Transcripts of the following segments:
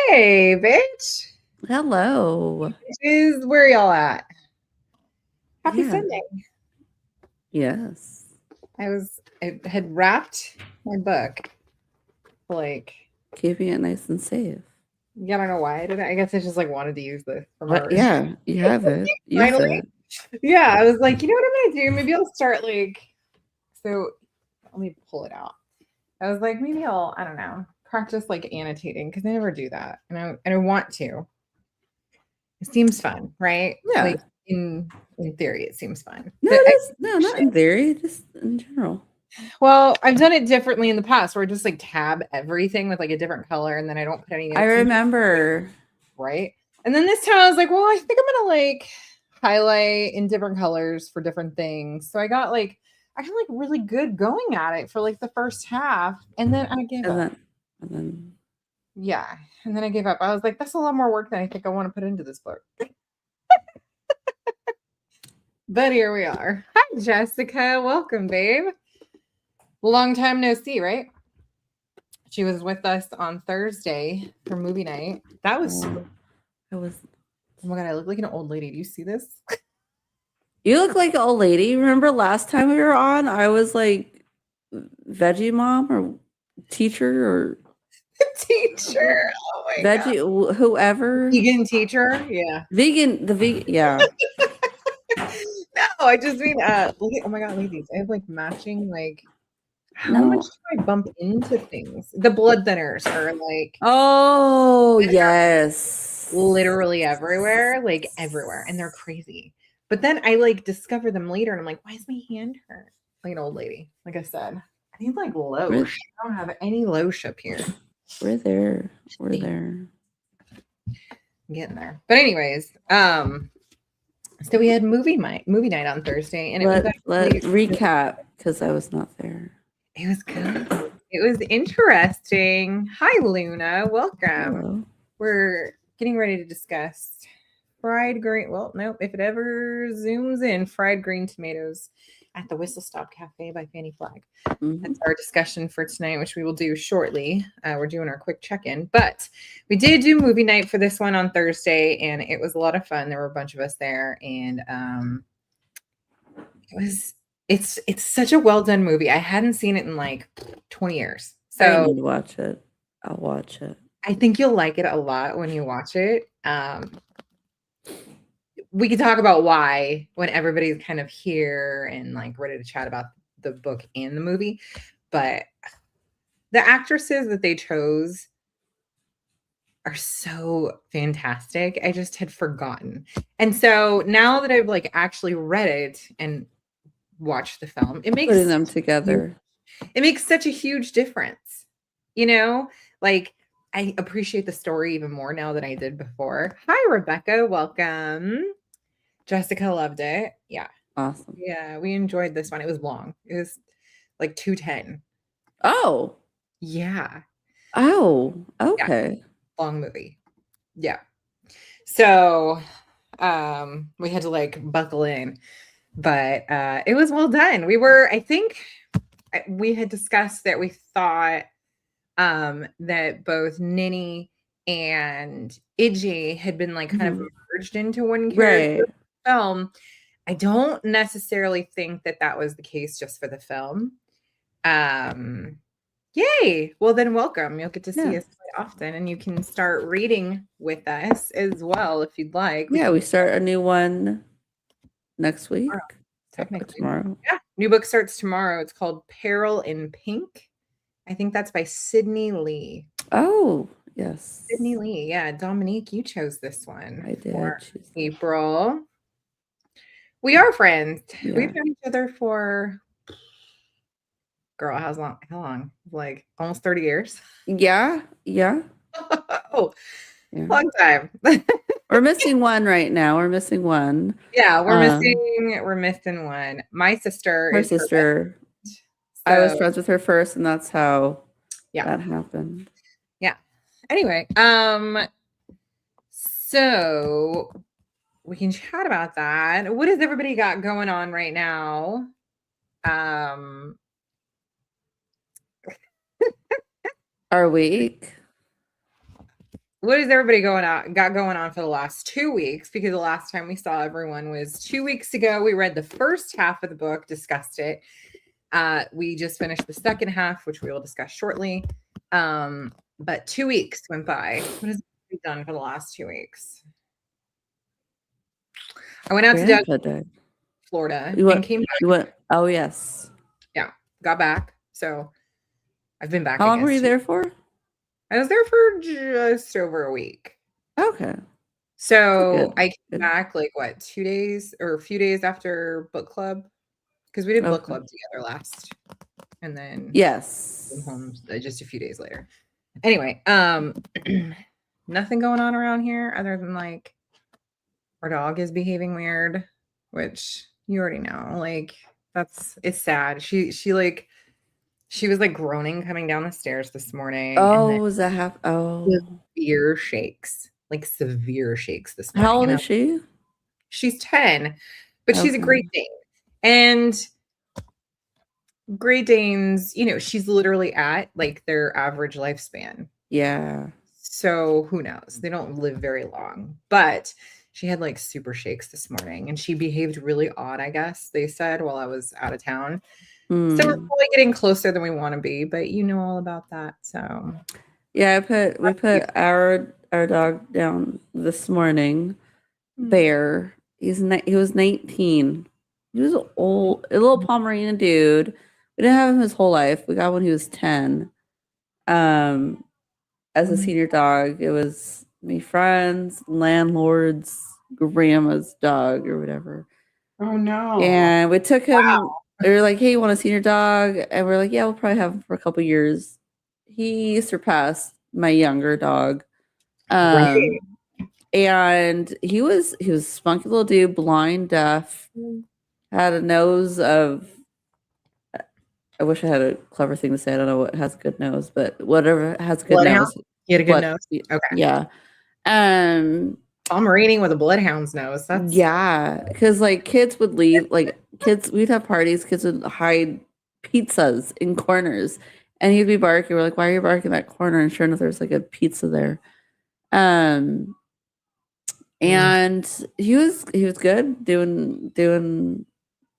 Hey, bitch. Hello. Where y'all at? Happy Yeah. Sunday. Yes. I had wrapped my book. Like, Keeping it nice and safe. yeah, I don't know why I did it. I guess I just wanted to use this from What? our Yeah, you have it. Use finally. it. Yeah, I was like, you know what I'm gonna do? Maybe I'll start so let me pull it out. I was like, maybe I don't know, practice annotating because I never do that. And I want to. It seems fun, right? Yeah. In theory, it seems fun. No, But it is. No, not in theory, just in general. well, I've done it differently in the past where I just tab everything with a different color and then I don't put any I notes in, remember. right? And then this time I was like, well, I think I'm gonna highlight in different colors for different things. So I got really good going at it for the first half and then I gave And up. then Yeah. And then I gave up. I was like, that's a lot more work than I think I want to put into this book. But here we are. Hi, Jessica. Welcome, babe. Long time no see, right? She was with us on Thursday for movie night. That was super. I was. Oh my god, I look like an old lady. Do you see this? You look like an old lady. Remember last time we were on? I was like veggie mom or teacher or Teacher. Oh my god. veggie whoever. Vegan teacher. Yeah. Vegan. The vegan. Yeah. No, I just mean oh my god, ladies. I have matching how much No. do I bump into things? The blood thinners are Oh, yes. literally everywhere, everywhere, and they're crazy. But then I discover them later and I'm like, why is my hand hurt? Like an old lady. Like I said, I need We're, lotion. I don't have any lotion up here. we're there. We're there. I'm getting there. But anyways, so we had movie night on Thursday and it was Let actually recap because I was not there. it was good. It was interesting. Hi Luna, welcome. Hello. We're getting ready to discuss fried green. Well, nope. If it ever zooms in, fried green tomatoes at the Whistle Stop Cafe by Fanny Flag. Mm-hmm. That's our discussion for tonight, which we will do shortly. We're doing our quick check-in, but we did do movie night for this one on Thursday, and it was a lot of fun. There were a bunch of us there, and it's such a well done movie. I hadn't seen it in 20 years, I so need to watch it. I'll watch it. I think you'll like it a lot when you watch it. We can talk about why when everybody's kind of here and ready to chat about the book and the movie, but the actresses that they chose are so fantastic. I just had forgotten. And so now that I've actually read it and watched the film, Putting them together. It makes such a huge difference. You know, I appreciate the story even more now than I did before. Hi, Rebecca. Welcome. Jessica loved it. Yeah. Awesome. Yeah, we enjoyed this one. It was long. It was 210. Oh. Yeah. Oh. Okay. Yeah. Long movie. Yeah. So we had to buckle in. But it was well done. I think we had discussed that we thought that both Ninny and Iggy had been kind of merged into one character Right. film. I don't necessarily think that was the case just for the film. Yay! Well, then welcome. You'll get to see us quite often, and you can start reading with us as well if you'd like. Yeah, we start a new one next week. Technically. Tomorrow. Yeah, new book starts tomorrow. It's called Peril in Pink. I think that's by Sydney Lee. Oh, yes. Sydney Lee. Yeah, Dominique, you chose this one. I did. For April. We are friends. Yeah. We've known each other for girl, how long? Almost 30 years. Yeah. Yeah. Oh, yeah. Long time. We're missing one right now. We're missing one. Yeah, we're missing one. My sister her sister. So, I was friends with her first, and that's how that happened. Yeah. Anyway, so we can chat about that. What has everybody got going on right now? Our week. what is everybody got going on for the last 2 weeks? Because the last time we saw everyone was 2 weeks ago. We read the first half of the book, discussed it. We just finished the second half, which we will discuss shortly. But 2 weeks went by. What has been done for the last 2 weeks? I went out to Grandpa died. Florida You and went. came back. You went. Oh yes. Yeah, got back. So I've been back. How I long were guess, you there for? I was there for just over a week. Okay. So Good. I came back like what, 2 days or a few days after book club? Because we did book Okay. club together last, and then Yes. came home just a few days later. Anyway, nothing going on around here other than like our dog is behaving weird, which you already know. Like it's sad. She was like groaning coming down the stairs this morning, and then Oh, was that half? Oh. severe shakes, like severe shakes this How morning. old And is she? she's 10, but she's a Okay. Great Dane. And Great Danes, she's literally at like their average lifespan. Yeah. So who knows? They don't live very long. But she had like super shakes this morning and she behaved really odd, I guess they said, while I was out of town. So we're probably getting closer than we want to be, but you know all about that. So yeah, we put our dog down this morning. Bear. He was 19. He was a little Pomeranian dude. We didn't have him his whole life. We got when he was 10. As a senior dog, it was my friend's landlord's grandma's dog or whatever. Oh no. And we took him. Wow. They were like, "Hey, you want a senior dog?" And we're like, "Yeah, we'll probably have him for a couple years." He surpassed my younger dog. Right. And he was a spunky little dude, blind, deaf, had a nose of. I wish I had a clever thing to say. I don't know what has a good nose, but whatever has a good Bloodhound? nose. He had a good nose? Okay. Yeah. Pomeranian with a bloodhound's nose. That's Yeah, because like kids would leave, like kids, we'd have parties, kids would hide pizzas in corners, and he'd be barking. We're like, "Why are you barking that corner?" And sure enough, there's like a pizza there. And he was good, doing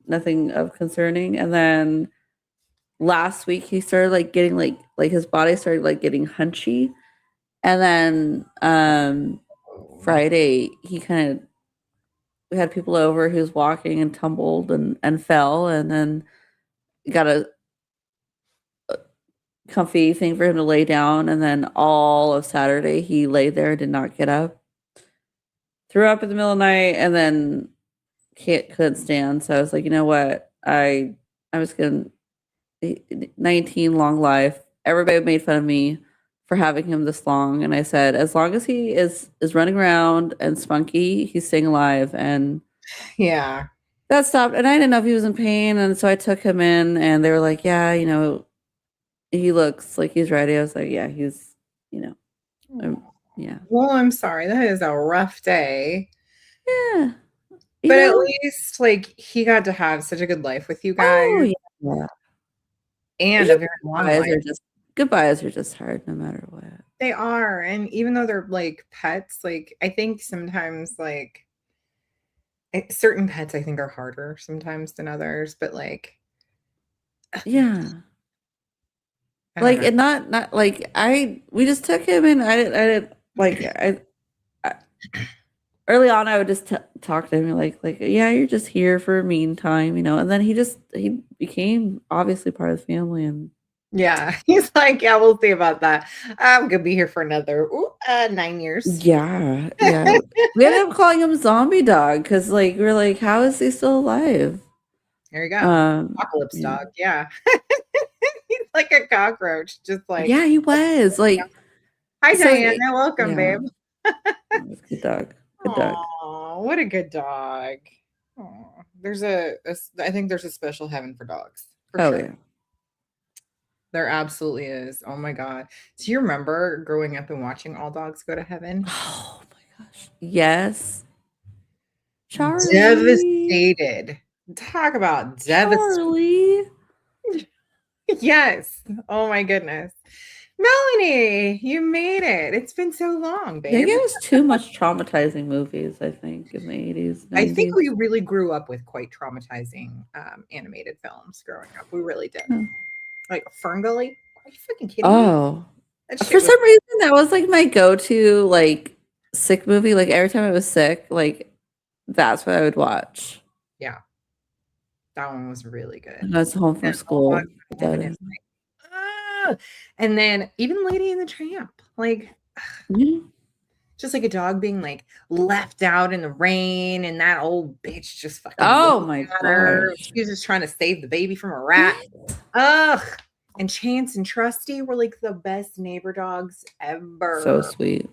nothing of concerning. And then last week he started like getting like his body started like getting hunchy, and then Friday he kind of, we had people over, he was walking and tumbled and fell, and then got a comfy thing for him to lay down, and then all of Saturday he lay there, did not get up, threw up in the middle of the night, and then couldn't stand. So I was like, you know what, I'm just gonna 19, long life. Everybody made fun of me for having him this long, and I said, as long as he is running around and spunky, he's staying alive. And yeah. that stopped. And I didn't know if he was in pain, and so I took him in, and they were like, yeah, he looks like he's ready. I was like, yeah, he's, yeah. Well, I'm sorry. That is a rough day. Yeah. But at least like he got to have such a good life with you guys. Oh yeah. And a very long life. Goodbyes are just hard no matter what. They are. And even though they're like pets, like I think sometimes like certain pets I think are harder sometimes than others, but like yeah. Like, and not like we just took him, and I didn't like I early on I would just talk to him like yeah, you're just here for a meantime, and then he became obviously part of the family. And yeah, he's like, yeah, we'll see about that. I'm gonna be here for another 9 years. Yeah. We ended up calling him Zombie Dog because like we're like, how is he still alive? There you go. Apocalypse dog. Yeah. He's like a cockroach, just like, yeah, he was like, hi Diana, welcome, babe. Good dog. Good dog. Oh, what a good dog. Oh, I think there's a special heaven for dogs. For sure. Yeah. There absolutely is. Oh my God. Do you remember growing up and watching All Dogs Go to Heaven? Oh my gosh. Yes. Charlie. Devastated. Talk about devastated. Charlie. Yes. Oh my goodness. Melanie, you made it. It's been so long, They babe. gave us too much traumatizing movies, I think, in the 80s, I think 90s. we really grew up with quite traumatizing animated films growing up. We really did. Oh. Like Fern Gully. Are you freaking kidding me? Oh. That For shit was some reason, that was like my go-to like sick movie. Like every time I was sick, like that's what I would watch. yeah, that one was really good. And I was home from And All school. Dogs in That Heaven is is. like, and then even Lady and the Tramp, like Yeah. just like a dog being like left out in the rain, and that old bitch just fucking Oh looking my at her. gosh. She was just trying to save the baby from a rat. What? Ugh. And Chance and Trusty were like the best neighbor dogs So ever. sweet.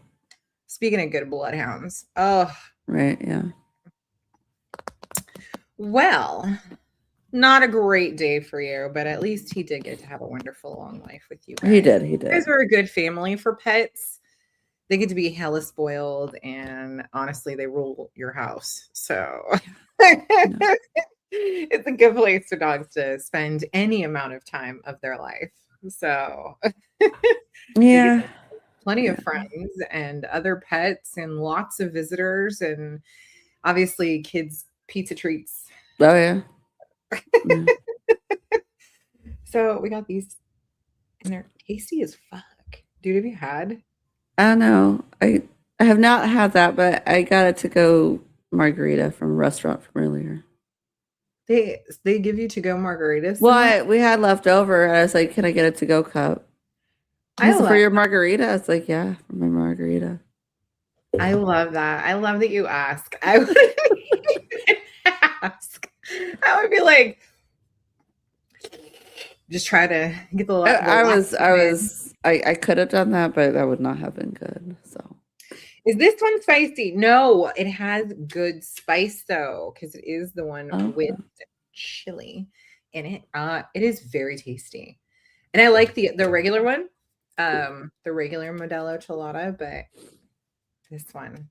Speaking of good bloodhounds. Ugh. Right. Yeah. Well, not a great day for you, but at least he did get to have a wonderful long life with you He guys. did. He You guys did. were a good family for pets. They get to be hella spoiled, and honestly, they rule your house. So No. it's a good place for dogs to spend any amount of time of their life. So you get Yeah. plenty of Yeah. friends and other pets and lots of visitors and obviously kids pizza treats. Oh yeah. Yeah. So we got these and they're tasty as fuck. Dude, have you had? I don't know. I have not had that, but I got a to go margarita from a restaurant from earlier. They give you to go margaritas somewhere. What we had left over, I was like, "Can I get a to go cup?" I Is it for love your margarita? It's like, yeah, for my margarita. I love that. I love that you ask. I wouldn't even ask. I would be like, just try to get the last one in. I could have done that, but that would not have been good. So, Is this one spicy? No, it has good spice though, because it is the one with okay. chili in it. It is very tasty. And I like the regular one, the regular Modelo Chelada, but this one,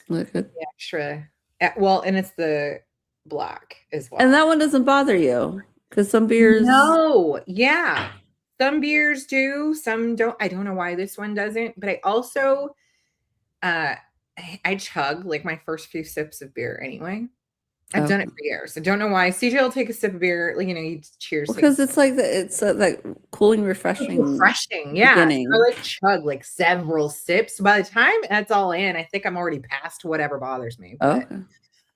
Look good. the extra, well, and it's the black as And well. that one doesn't bother you because some beers. No, yeah. Some beers do, some don't. I don't know why this one doesn't, but I also uh I chug like my first few sips of beer anyway. I've done it Okay. for years. I don't know why. CJ will take a sip of beer, like you cheers, take a Because it's like it's like cooling, it's refreshing refreshing. Yeah. So I beginning. like chug like several sips. By the time that's all in, I think I'm already past whatever bothers me. But Okay.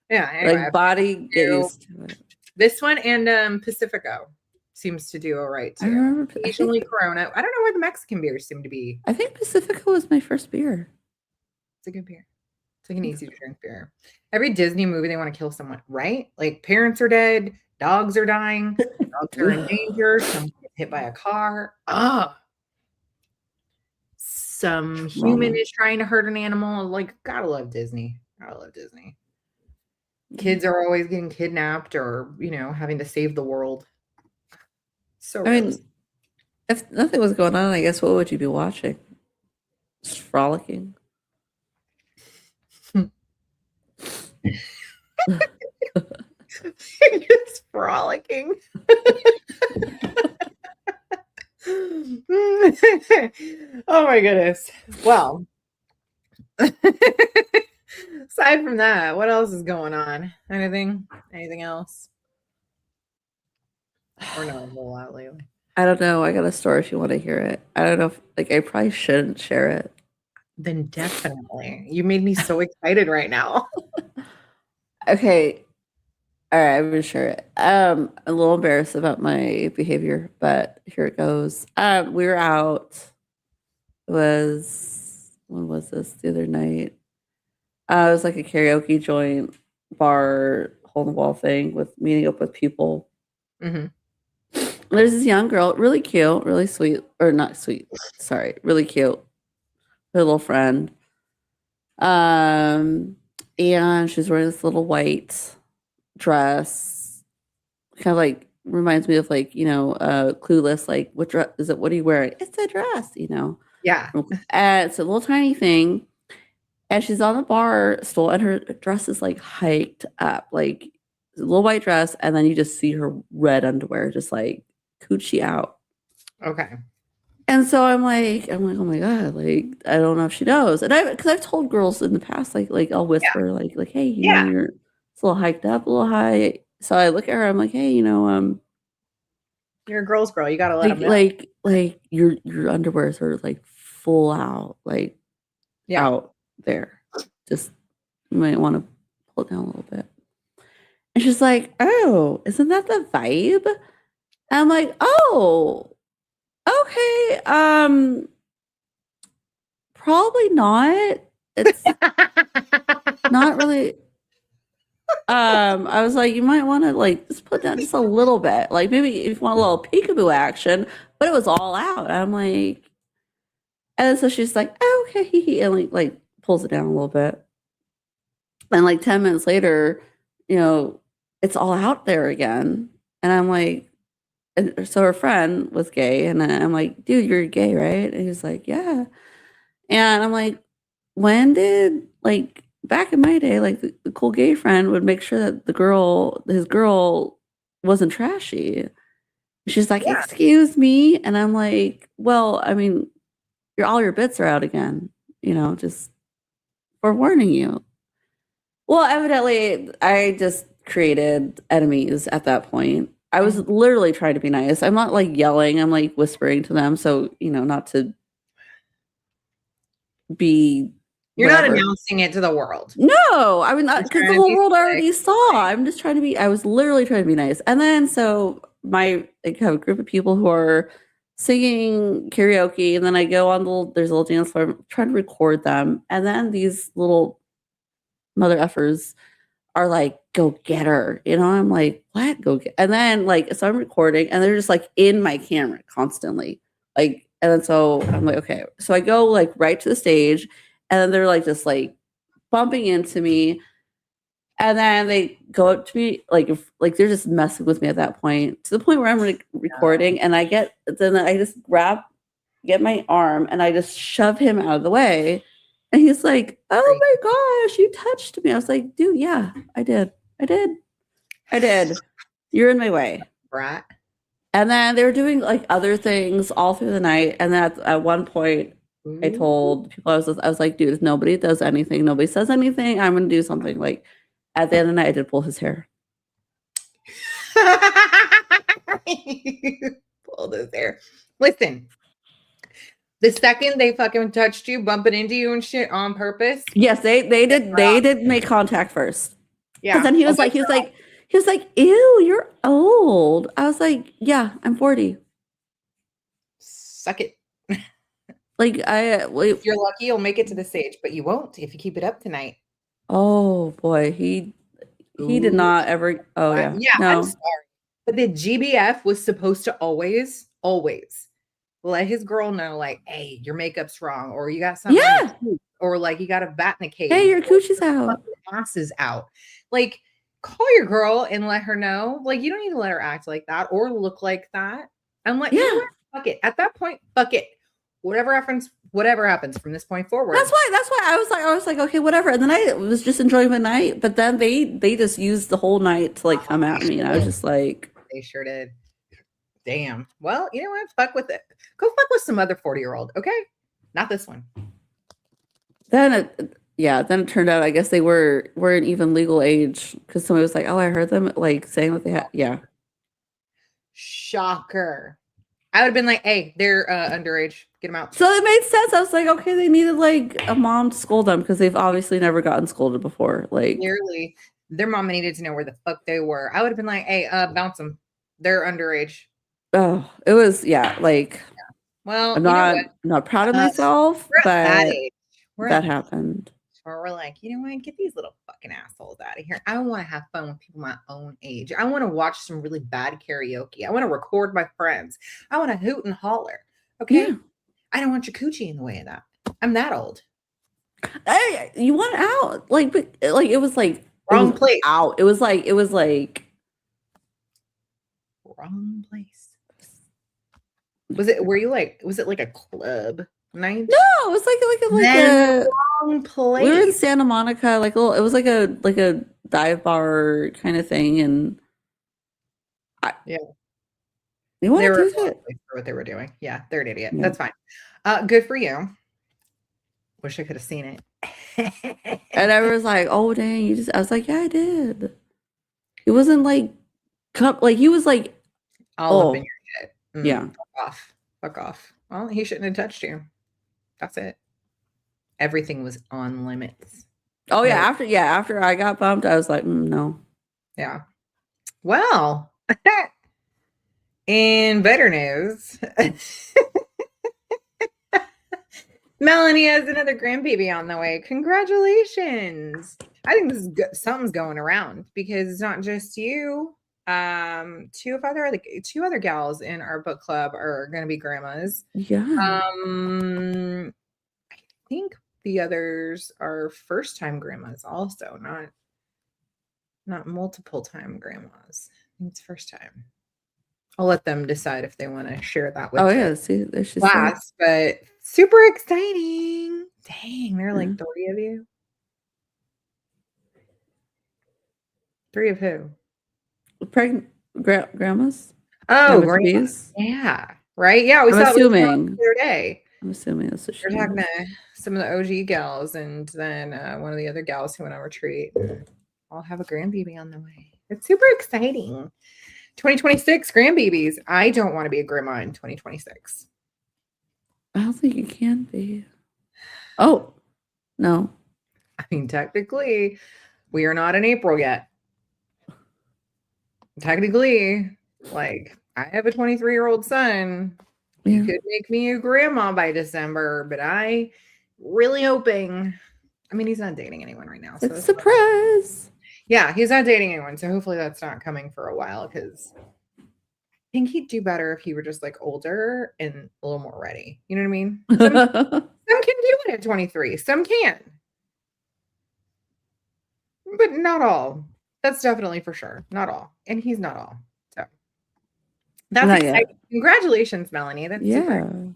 yeah, anyway, Like I've body, get do used to it. this one and Pacifico seems to do all right I too. remember. Occasionally Corona. I don't know why the Mexican beers seem to be. I think Pacifico was my first beer. It's a good beer. It's like an easy to drink beer. Every Disney movie, they want to kill someone, right? Like parents are dead, dogs are dying, dogs are in danger, someone gets hit by a car. Ah, some human Trauma. is trying to hurt an animal. Like, gotta love Disney. Gotta love Disney. Yeah. Kids are always getting kidnapped or, having to save the world. So I realistic. mean, if nothing was going on, I guess what would you be watching? Just frolicking. Just frolicking. Oh my goodness. Well, aside from that, what else is going on? Anything? Anything else? Or not a whole lot lately. I don't know. I got a story if you want to hear it. I don't know if like I probably shouldn't share it. Then definitely. You made me so excited right now. Okay. All right, I'm gonna share it. I'm a little embarrassed about my behavior, but here it goes. We were out. It was when was this? The other night. It was like a karaoke joint, bar, hole in the wall thing with meeting up with people. Hmm. There's this young girl, really cute, really sweet, or not sweet. Sorry, really cute. Her little friend. Um, and she's wearing this little white dress, kind of like reminds me of like Clueless. Like, what dress is it? What are you wearing? It's a dress. Yeah. And it's a little tiny thing, and she's on the bar stool, and her dress is like hiked up, like a little white dress, and then you just see her red underwear, just like coochie out. Okay. And so oh my God, like, I don't know if she knows. And because I've told girls in the past, like I'll Yeah. whisper, like, hey, Yeah. it's a little hiked up, a little high. So I look at her, I'm like, hey, You're a girl's girl. You got to let them know. like your underwears are like full out, like Yeah. out there. Just you might want to pull it down a little bit. And she's like, oh, isn't that the vibe? And I'm like, oh, okay. Probably not. It's not really. I was like, you might want to like just put down just a little bit, like maybe if you want a little peekaboo action, but it was all out. I'm like, and so she's like, oh, okay, and like pulls it down a little bit, and like 10 minutes later, you know, it's all out there again, and I'm like, and so her friend was gay, and I'm like, dude, you're gay, right? And he's like, yeah, and I'm like, when did like back in my day, like the cool gay friend would make sure that his girl wasn't trashy. She's like, Yeah. excuse me. And I'm like, well, I mean, all your bits are out again, just for warning you. Well, evidently I just created enemies at that point. I was Mhm. literally trying to be nice. I'm not like yelling, I'm like whispering to them. So, not to be You're not whatever. announcing it to the world. No, I mean, You're because the trying to whole be world slick. already saw. I'm just trying to be. I was literally trying to be nice. And then so I have a group of people who are singing karaoke, and then I go on there's a little dance floor. I'm trying to record them, and then these little mother effers are like, "Go get her," I'm like, "What? Go get?" And then so I'm recording, and they're just like in my camera constantly, like. And then so I'm like, okay. So I go like right to the stage, and then they're like just like bumping into me, and then they go up to me like they're just messing with me at that point, to the point where I'm No. recording, and then I just get my arm, and I just shove him out of the way, and he's like, "Oh Freak. my gosh, you touched me." I was like, "Dude, yeah, I did, I did, I did. You're in my way." Brat. And then they were doing like other things all through the night, and then at one point, I Ooh. told people I was like, "Dude, if nobody does anything, nobody says anything, I'm gonna do something." Like at the end of the night, I did pull his hair. Pull this hair. Listen, the second they fucking touched you, bumping into you and shit on purpose, Yes, they did make contact first. Because yeah, then he I'll was bet like, he was you're like, he was like, "Ew, you're old." I was like, "Yeah, I'm 40." suck it. Like If you're lucky, you'll make it to the stage, but you won't if you keep it up tonight. oh boy, he did Ooh. not ever. Oh yeah, Yeah, I'm no, sorry. But the GBF was supposed to always let his girl know, like, hey, your makeup's wrong, or you got something on your yeah. teeth, or like you got a bat in a Hey, cave, your or coochie's your out. fucking ass is out. Like, call your girl and let her know. Like, you don't need to let her act like that or look like that. And let you know Yeah. what? Fuck it. At that point, fuck it. Whatever happens from this point That's forward. why. That's why I was like, okay, whatever. And then I was just enjoying the night. But then they just used the whole night to like come They at me, and sure I was did. just like, They sure did. Damn. Well, you know what? Fuck with it. Go fuck with some other 40-year-old, okay? Not this one. yeah. Then it turned out I guess they weren't even legal age, because somebody was like, oh, I heard them like saying what they had. Yeah. Shocker. I would have been like, hey, they're underage. Get them out. So it made sense. I was like, okay, they needed like a mom to scold them, because they've obviously never gotten scolded before. Like, Clearly, their mama needed to know where the fuck they were. I would have been like, hey, bounce them. They're underage. oh, it was, yeah. Like, Well, I'm you know what? not proud of Uh, myself, we're at that but age. We're at that that happened. where we're like, you know what? Get these little fucking assholes out of here. I want to have fun with people my own age. I want to watch some really bad karaoke. I want to record my friends. I want to hoot and holler. Yeah. Okay. I don't want your coochie in the way of that. I'm that old. Hey, you want out? Like, but like it was Wrong place. out. It was like Wrong place. Was it, were you like, was it like a club night? no, it was Then wrong we were in place. Santa Monica, like a little, it was like a dive bar kind of thing, and I, Yeah. You want They to were do well that? placed for what they were doing. Yeah, they're an idiot. Yeah. That's fine. Good for you. Wish I could have seen it. And everyone's like, "Oh dang, you just." I was like, "Yeah, I did." It wasn't like, like he was like, All up in "Oh, your shit. yeah, Fuck off. Fuck off. Well, he shouldn't have touched you. That's it. Everything was on limits. oh No, yeah." After I got bumped, I was like, "No." yeah. Well, in better news, Melanie has another grandbaby on the way. Congratulations. I think this is good. Something's going around because it's not just you. Two other gals in our book club are going to be grandmas. Yeah. I think the others are first time grandmas also, not multiple time grandmas. I think it's first time. I'll let them decide if they want to share that Oh with the yeah. See, there she said. class, but super exciting. Dang, there are Yeah. like three of you. Three of who? Pregnant grandmas Oh, having grandma. babies. Yeah. Right? Yeah, we I'm saw it with assuming. the other day. I'm assuming that's what she We're talking means. to some of the OG gals and then one of the other gals who went on retreat. I'll have a grandbaby on the way. It's super exciting. 2026 grandbabies. I don't want to be a grandma in 2026. I don't think you can be. Oh no. I mean, technically, we are not in April yet. Technically, like, I have a 23-year-old son. You Yeah. could make me a grandma by December, but I really hoping. I mean, he's not dating anyone right now, It's so like that's surprise. yeah, he's not dating anyone. So hopefully that's not coming for a while because I think he'd do better if he were just like older and a little more ready. You know what I mean? Some can do it at 23. Some can, but not all. That's definitely for sure. Not all. And he's not all. So that's Not exciting. yet. Congratulations, Melanie. That's super.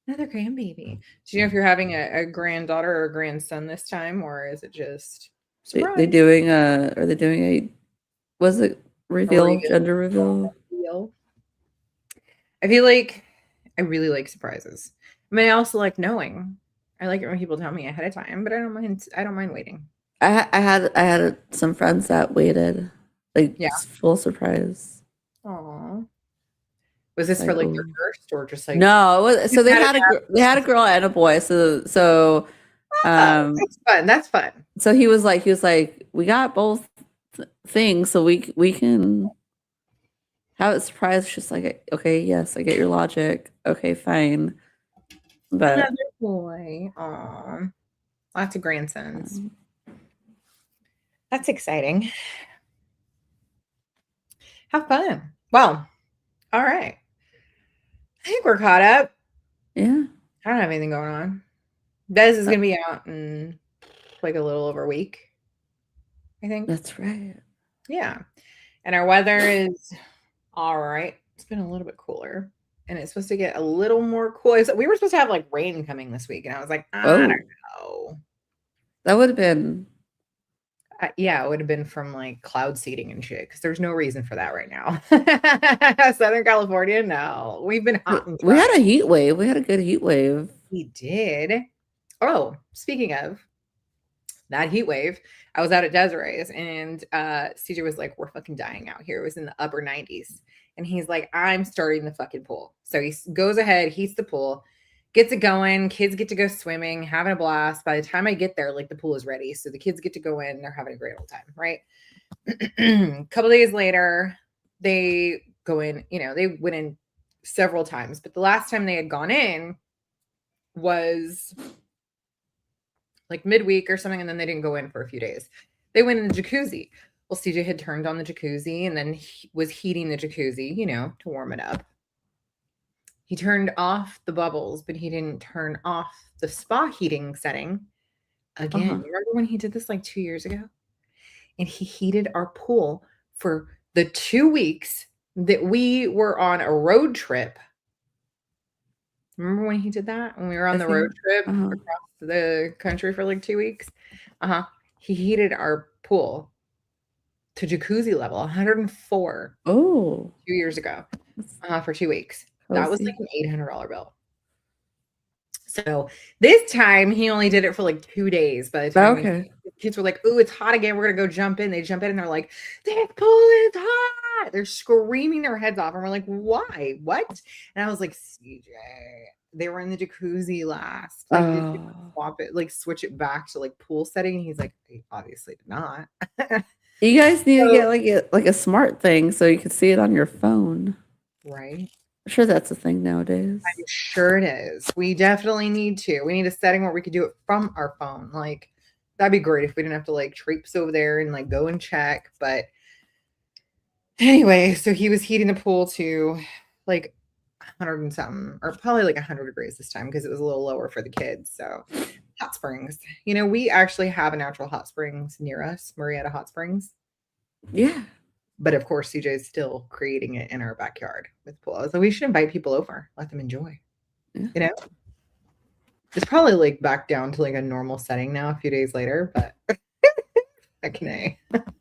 Yeah. Another grandbaby. Do you know if you're having a granddaughter or a grandson this time, or is it just They surprise? doing are they doing a, was it A reveal, reveal. gender reveal? Reveal. I feel like I really like surprises. I mean, I also like knowing. I like it when people tell me ahead of time, but I don't mind. I don't mind waiting. I had some friends that waited, like Yeah. full surprise. Aw. Was It's this for like, like oh their first or just like no, so just had it they had a girl and a boy. oh, Um that's fun. That's fun. so he was like, we got both things, so we can have it surprised. Just like, okay, yes, I get your logic. Okay, fine, Another but boy. Aw. Lots of grandsons. um, That's exciting. Have fun. Well, all right. I think we're caught up. yeah, I don't have anything going on. Des is gonna be out in like a little over a week, I think. that's right. Yeah. And our weather is all right. It's been a little bit cooler. And it's supposed to get a little more cool. We were supposed to have like rain coming this week, and I was like, I don't Oh, know. that would have been. Yeah, it would have been from like cloud seeding and shit because there's no reason for that right now. Southern California, no. We've been hot and We dry. had a heat wave. We had a good heat wave. We did. Oh, speaking of that heat wave, I was out at Desiree's and CJ was like, we're fucking dying out here. It was in the upper 90s. And he's like, I'm starting the fucking pool. So he goes ahead, heats the pool, gets it going. Kids get to go swimming, having a blast. By the time I get there, like the pool is ready. So the kids get to go in, they're having a great old time, right? A couple days later, they go in, they went in several times, but the last time they had gone in was like midweek or something, and then they didn't go in for a few days. They went in the jacuzzi. Well, CJ had turned on the jacuzzi and then he was heating the jacuzzi, to warm it up. He turned off the bubbles, but he didn't turn off the spa heating setting. Again, remember when he did this like 2 years ago? And he heated our pool for the 2 weeks that we were on a road trip. Remember when he did that? When we were on the road trip across the country for like 2 weeks? He heated our pool to jacuzzi level, 104. Oh, 2 years ago. for 2 weeks. That was like Cozy. an $800 bill. So this time he only did it for like 2 days. By the time Okay. the kids were like, "Ooh, it's hot again. We're gonna go jump in." They jump in and they're like, "This pool is hot." They're screaming their heads off, and we're like, "Why? What?" And I was like, "CJ, they were in the jacuzzi last. Like, did you Oh. swap it, like switch it back to like pool setting?" And he's like, "They obviously did not." You guys need to So, get like a smart thing so you can see it on your phone. right. I'm sure that's a thing nowadays. I'm sure it is. We definitely need to. We need a setting where we could do it from our phone. Like, that'd be great if we didn't have to like traipse over there and like go and check. But anyway, so he was heating the pool to like 100 and something, or probably like 100 degrees this time because it was a little lower for the kids. So, hot springs. You know, we actually have a natural hot springs near us, Marietta Hot Springs. Yeah. But of course, CJ is still creating it in our backyard with pool. So we should invite people over, let them enjoy. Yeah. You know, it's probably like back down to like a normal setting now a few days later, but I can.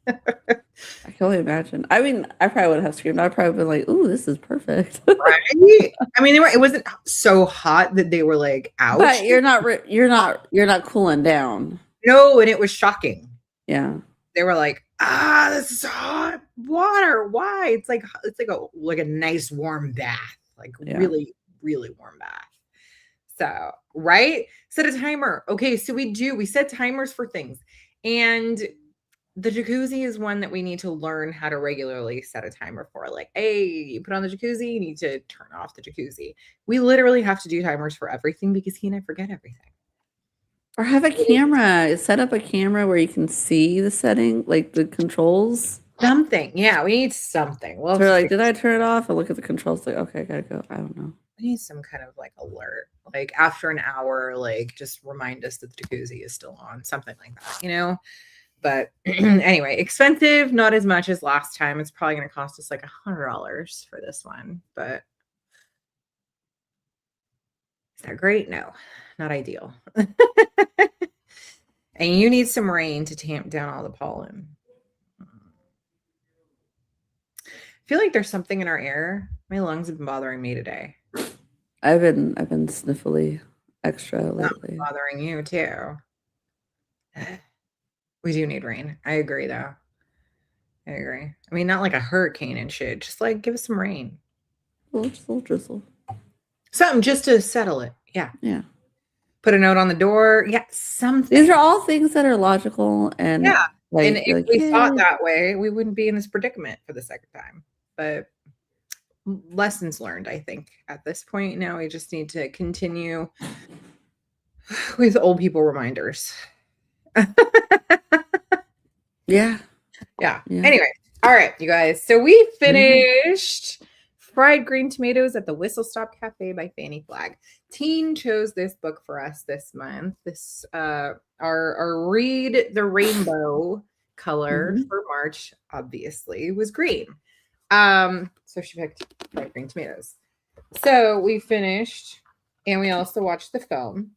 I can only imagine. I mean, I probably would have screamed. I'd probably been like, "Ooh, this is perfect." Right? I mean, it wasn't so hot that they were like, ouch. But you're not cooling down. No, and it was shocking. Yeah. They were like, this is hot water. Why? It's like a nice warm bath. Like really, really warm bath. So, right? Set a timer. Okay, so we set timers for things. And the jacuzzi is one that we need to learn how to regularly set a timer for. Like, hey, you put on the jacuzzi, you need to turn off the jacuzzi. We literally have to do timers for everything because he and I forget everything. Or have a camera. Set up a camera where you can see the setting, like the controls. Something. Yeah, we need something. Well, So like, did I turn it off? And look at the controls, like, okay, I gotta go. I don't know. we need some kind of like alert. Like after an hour, like just remind us that the jacuzzi is still on, something like that, you know? But anyway, expensive, not as much as last time. It's probably going to cost us like $100 for this one. But is that great? No, not ideal. And you need some rain to tamp down all the pollen. I feel like there's something in our air. My lungs have been bothering me today. I've been sniffly extra lately. Not bothering you too. We do need rain. I agree though. I agree. I mean, not like a hurricane and shit. Just like give us some rain. Just a little drizzle. Something just to settle it. Yeah. Yeah. Put a note on the door. Yeah, something. These are all things that are logical and yeah. Like, and if we thought that way, we wouldn't be in this predicament for the second time. But lessons learned, I think, at this point. Now we just need to continue with old people reminders. Yeah. Anyway, all right, you guys. So we finished Fried Green Tomatoes at the Whistle Stop Cafe by Fanny Flagg. Teen chose this book for us this month. This our Read the Rainbow color for March, obviously, was green. So she picked Fried Green Tomatoes. So we finished, and we also watched the film.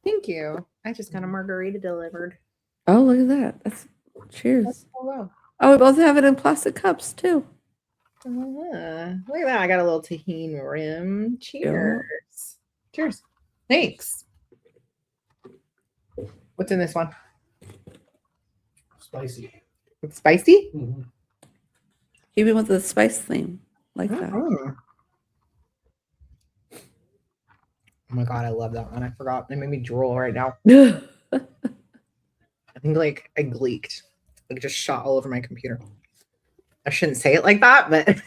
Thank you. I just got a margarita delivered. Oh, look at that. That's cheers. That's so well. Oh, we both have it in plastic cups too. Look at that. I got a little tahini rim. Cheers. Yeah. Cheers. Thanks. What's in this one? Spicy. It's spicy? Mm-hmm. Even with the spice theme. Like that. Oh my god, I love that one. I forgot. It made me drool right now. I think like I gleeked. Like just shot all over my computer. I shouldn't say it like that, but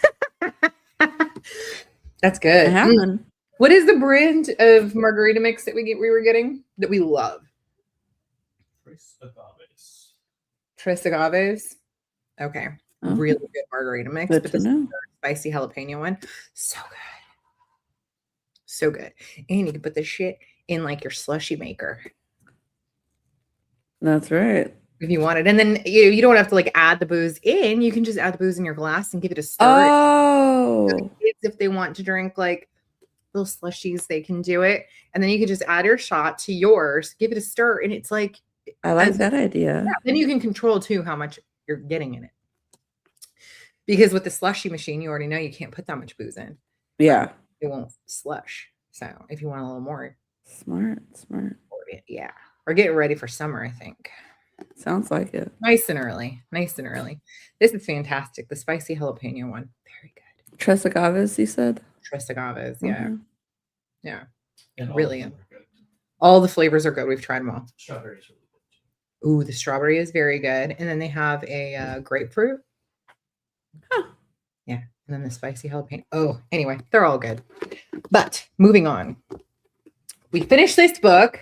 that's good. What is the brand of margarita mix that we were getting that we love? Tres Agaves. Okay. Really good margarita mix. Good but to this know. spicy jalapeno one. So good. So good. And you can put this shit in like your slushy maker. That's right. If you want it. And then you don't have to like add the booze in. You can just add the booze in your glass and give it a stir. Oh. If they want to drink like little slushies, they can do it. And then you can just add your shot to yours, give it a stir. And it's like, I like that idea. Yeah, then you can control too how much you're getting in it. Because with the slushy machine, you already know you can't put that much booze in. Yeah. It won't slush. So if you want a little more, Smart. yeah. We're getting ready for summer, I think. Sounds like it. Nice and early. This is fantastic. The spicy jalapeno one. Very good. Tres agaves, you said? Tres agaves, yeah. Okay. Yeah. And Really. All the flavors are good. We've tried them all. Strawberries are really good. Ooh, the strawberry is very good. And then they have a grapefruit. Huh. Yeah. And then the spicy jalapeno. Oh, anyway, they're all good. But moving on. We finished this book,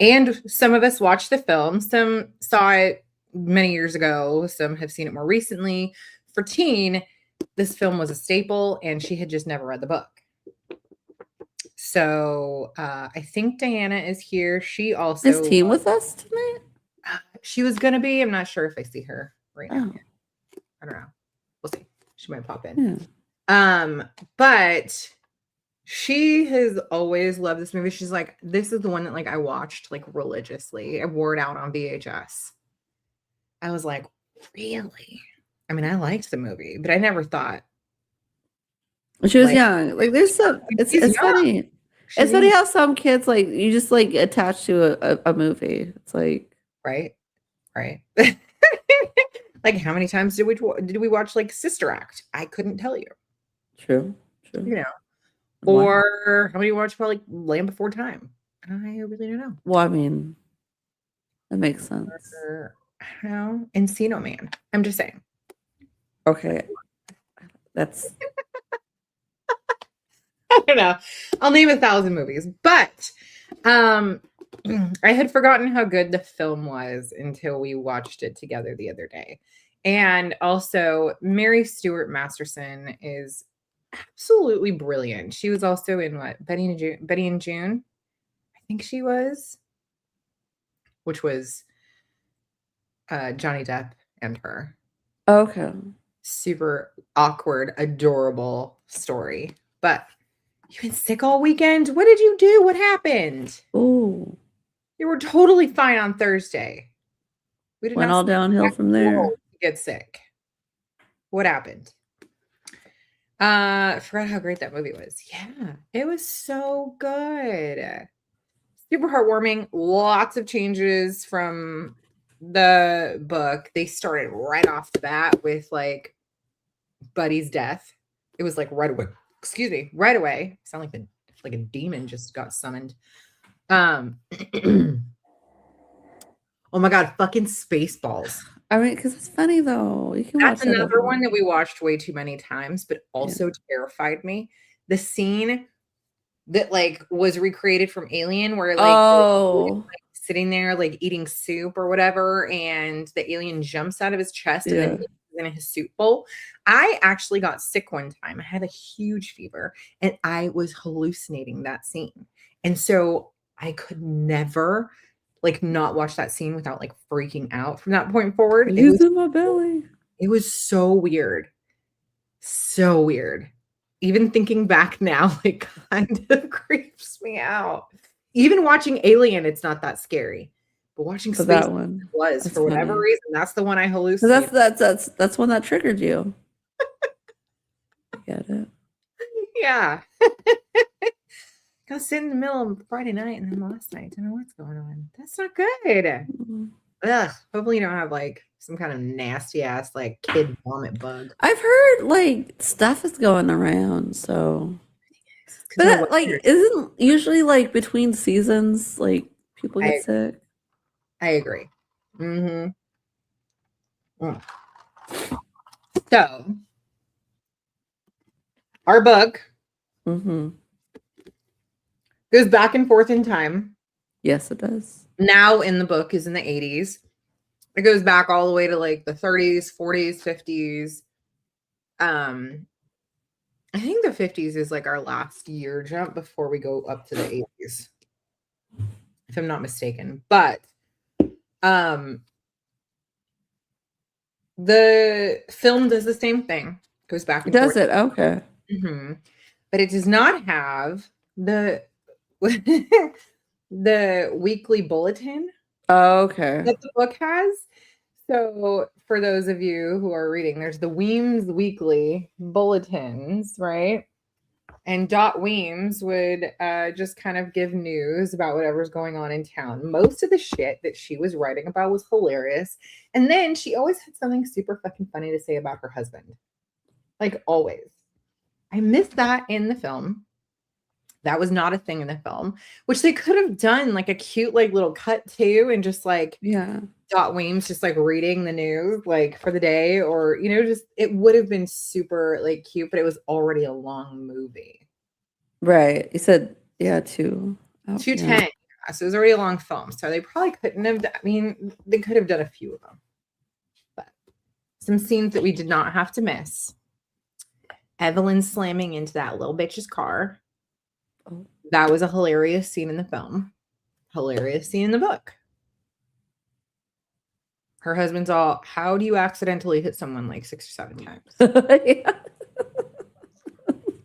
and some of us watched the film. Some saw it many years ago. Some have seen it more recently. For Teen, this film was a staple, and she had just never read the book. So I think Diana is here. She also Is Teen with us tonight? She was gonna be. I'm not sure if I see her right now. Oh. I don't know. We'll see. She might pop in. Yeah. But she has always loved this movie. She's like, this is the one that like I watched like religiously. I wore it out on VHS. I was like, really? I mean, I liked the movie, but I never thought. When she was like, young. Like there's some it's young. funny. It's funny how some kids like you just like attach to a movie. It's like right. Like how many times did we watch like Sister Act? I couldn't tell you. True. You know. Or how many watch probably Land Before Time? I really don't know. Well, I mean, that makes sense. Or, I don't know. Encino Man. I'm just saying. Okay. That's I don't know. I'll name 1,000 movies, but I had forgotten how good the film was until we watched it together the other day. And also, Mary Stuart Masterson is absolutely brilliant. She was also in what? Betty and June, I think she was, which was Johnny Depp and her. okay. Super awkward, adorable story. But you've been sick all weekend. What did you do? What happened? Ooh. You were totally fine on Thursday. We did Went not all downhill from there. get sick. What happened? I forgot how great that movie was. Yeah, it was so good. Super heartwarming. Lots of changes from the book. They started right off the bat with like Buddy's death. It was like right away. Excuse me, right away. Sound like a demon just got summoned. Oh my god, fucking Spaceballs. I mean, because it's funny though. You can That's watch that another over. one that we watched way too many times, but also terrified me. The scene that like was recreated from Alien, where like sitting there like eating soup or whatever, and the alien jumps out of his chest and then in his soup bowl. I actually got sick one time. I had a huge fever and I was hallucinating that scene. And so I could never like not watch that scene without like freaking out from that point forward. Using my belly. It was so weird. So weird. Even thinking back now, it kind of creeps me out. Even watching Alien, it's not that scary. But watching Space that one was for whatever reason. That's the one I hallucinated. That's one that triggered you. I get it. Yeah. I was sitting in the middle of Friday night and then last night. Don't know what's going on. That's not good. Mm-hmm. Ugh. Hopefully you don't have like some kind of nasty ass like kid vomit bug. I've heard like stuff is going around, so but that, like isn't usually like between seasons like people get sick. I agree. Mm-hmm. So our book goes back and forth in time. Yes, it does. Now in the book is in the 80s. It goes back all the way to like the 30s, 40s, 50s. I think the 50s is like our last year jump before we go up to the 80s. If I'm not mistaken. But the film does the same thing. Goes back and does forth. It? Okay. But it does not have the the weekly bulletin okay that the book has. So, for those of you who are reading, there's the Weems Weekly bulletins, right? And Dot Weems would just kind of give news about whatever's going on in town. Most of the shit that she was writing about was hilarious. And then she always had something super fucking funny to say about her husband. Like, always. I missed that in the film. That was not a thing in the film, which they could have done like a cute, like little cut too, and just like Yeah. Dot Weems just like reading the news like for the day, or just it would have been super like cute, but it was already a long movie. Right. You said, yeah, 2. Oh, 210. yeah. So it was already a long film. So they probably couldn't have, they could have done a few of them. But some scenes that we did not have to miss. Evelyn slamming into that little bitch's car. Oh. That was a hilarious scene in the film. Hilarious scene in the book. Her husband's all, how do you accidentally hit someone like 6 or 7 times? Yeah.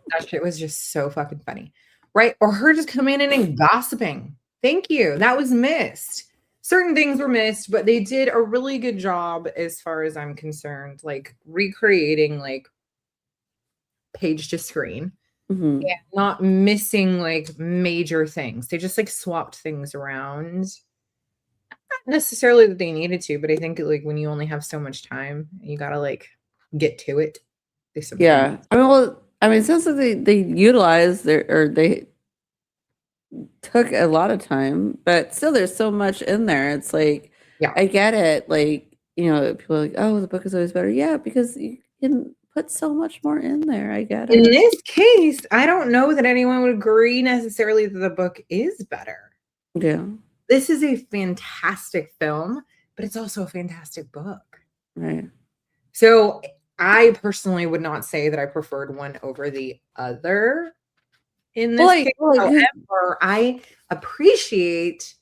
That shit was just so fucking funny. Right? Or her just coming in and gossiping. Thank you. That was missed. Certain things were missed, but they did a really good job as far as I'm concerned, like recreating like page to screen. Mhm. Yeah, not missing like major things. They just like swapped things around. Not necessarily that they needed to, but I think like when you only have so much time, you gotta like get to it. They sometimes Yeah. I mean, it sounds like they utilized they took a lot of time, but still there's so much in there. It's like, yeah. I get it. Like, people are like, oh, the book is always better. Yeah, because you can put so much more in there. I get In it. this case, I don't know that anyone would agree necessarily that the book is better. Yeah. This is a fantastic film, but it's also a fantastic book. Right. So I personally would not say that I preferred one over the other in this case. However, I appreciate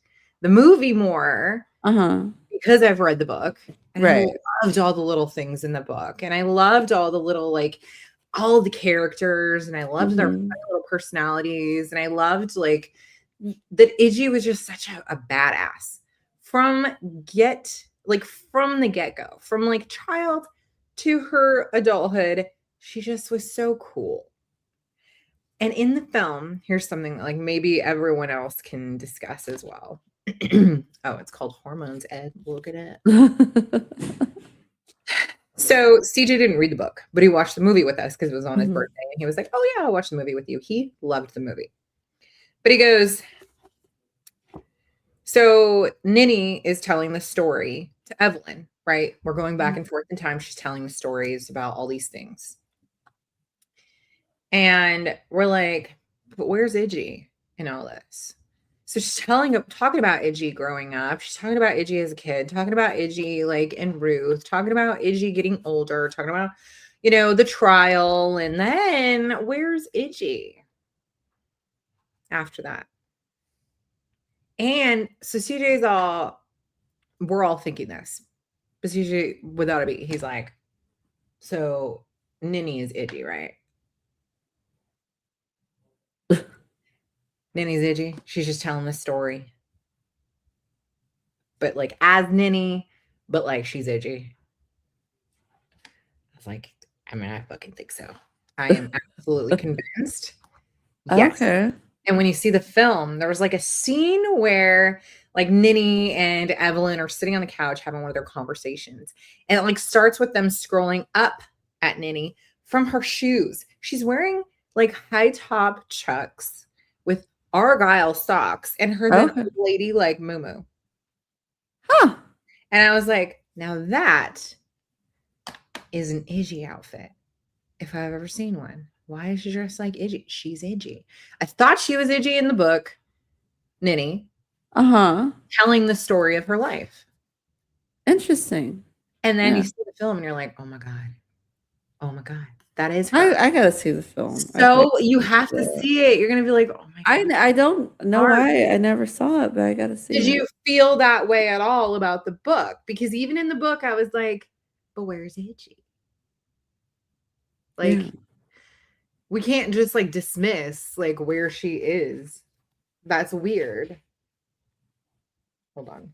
the movie more because I've read the book. And Right. I loved all the little things in the book. And I loved all the little, like, all the characters. And I loved their little personalities. And I loved, like, that Iggy was just such a badass from the get-go, from like child to her adulthood. She just was so cool. And in the film, here's something that like maybe everyone else can discuss as well. Oh, it's called Hormones, Ed. Look at it. So CJ didn't read the book, but he watched the movie with us because it was on his birthday. And he was like, oh yeah, I'll watch the movie with you. He loved the movie. But he goes, so Ninny is telling the story to Evelyn, right? We're going back and forth in time. She's telling the stories about all these things. And we're like, but where's Iggy in all this? So she's talking about Iggy growing up. She's talking about Iggy as a kid, talking about Iggy like in Ruth, talking about Iggy getting older, talking about, the trial. And then where's Iggy after that? And so we're all thinking this. But CJ, without a beat, he's like, so Ninny is Iggy, right? Ninny's Iggy. She's just telling the story. But like as Ninny, but like she's Iggy. I was like, I fucking think so. I am absolutely convinced. Yes. Okay. And when you see the film, there was like a scene where like Ninny and Evelyn are sitting on the couch having one of their conversations. And it like starts with them scrolling up at Ninny from her shoes. She's wearing like high top Chucks with Argyle socks and her then old lady like moo. Huh. And I was like, now that is an Iggy outfit. If I've ever seen one. Why is she dressed like Iggy? She's Iggy. I thought she was Iggy in the book, Ninny. Telling the story of her life. Interesting. And then you see the film and you're like, oh my God. Oh my God. That is her. I gotta see the film. So you have to see it. You're gonna be like, oh my God. I don't know why I never saw it, but I gotta see it. Did you feel that way at all about the book? Because even in the book, I was like, but where's Iggy? Like, we can't just like dismiss like where she is. That's weird. Hold on.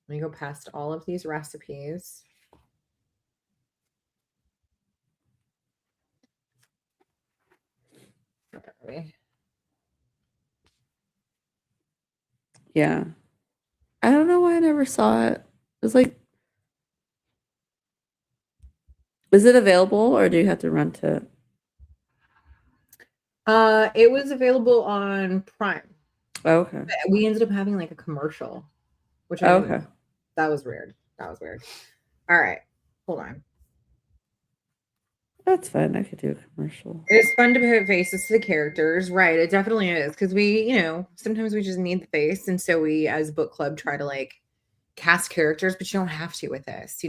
Let me go past all of these recipes. Where are we? Yeah. I don't know why I never saw it. It's like, is it available or do you have to rent it? It was available on Prime. Oh, okay. We ended up having like a commercial, which I Oh, didn't. okay. That was weird. That was weird. All right, hold on. That's fine. I could do a commercial. It's fun to put faces to the characters, right? It definitely is because sometimes we just need the face, and so we, as book club, try to like cast characters, but you don't have to with this.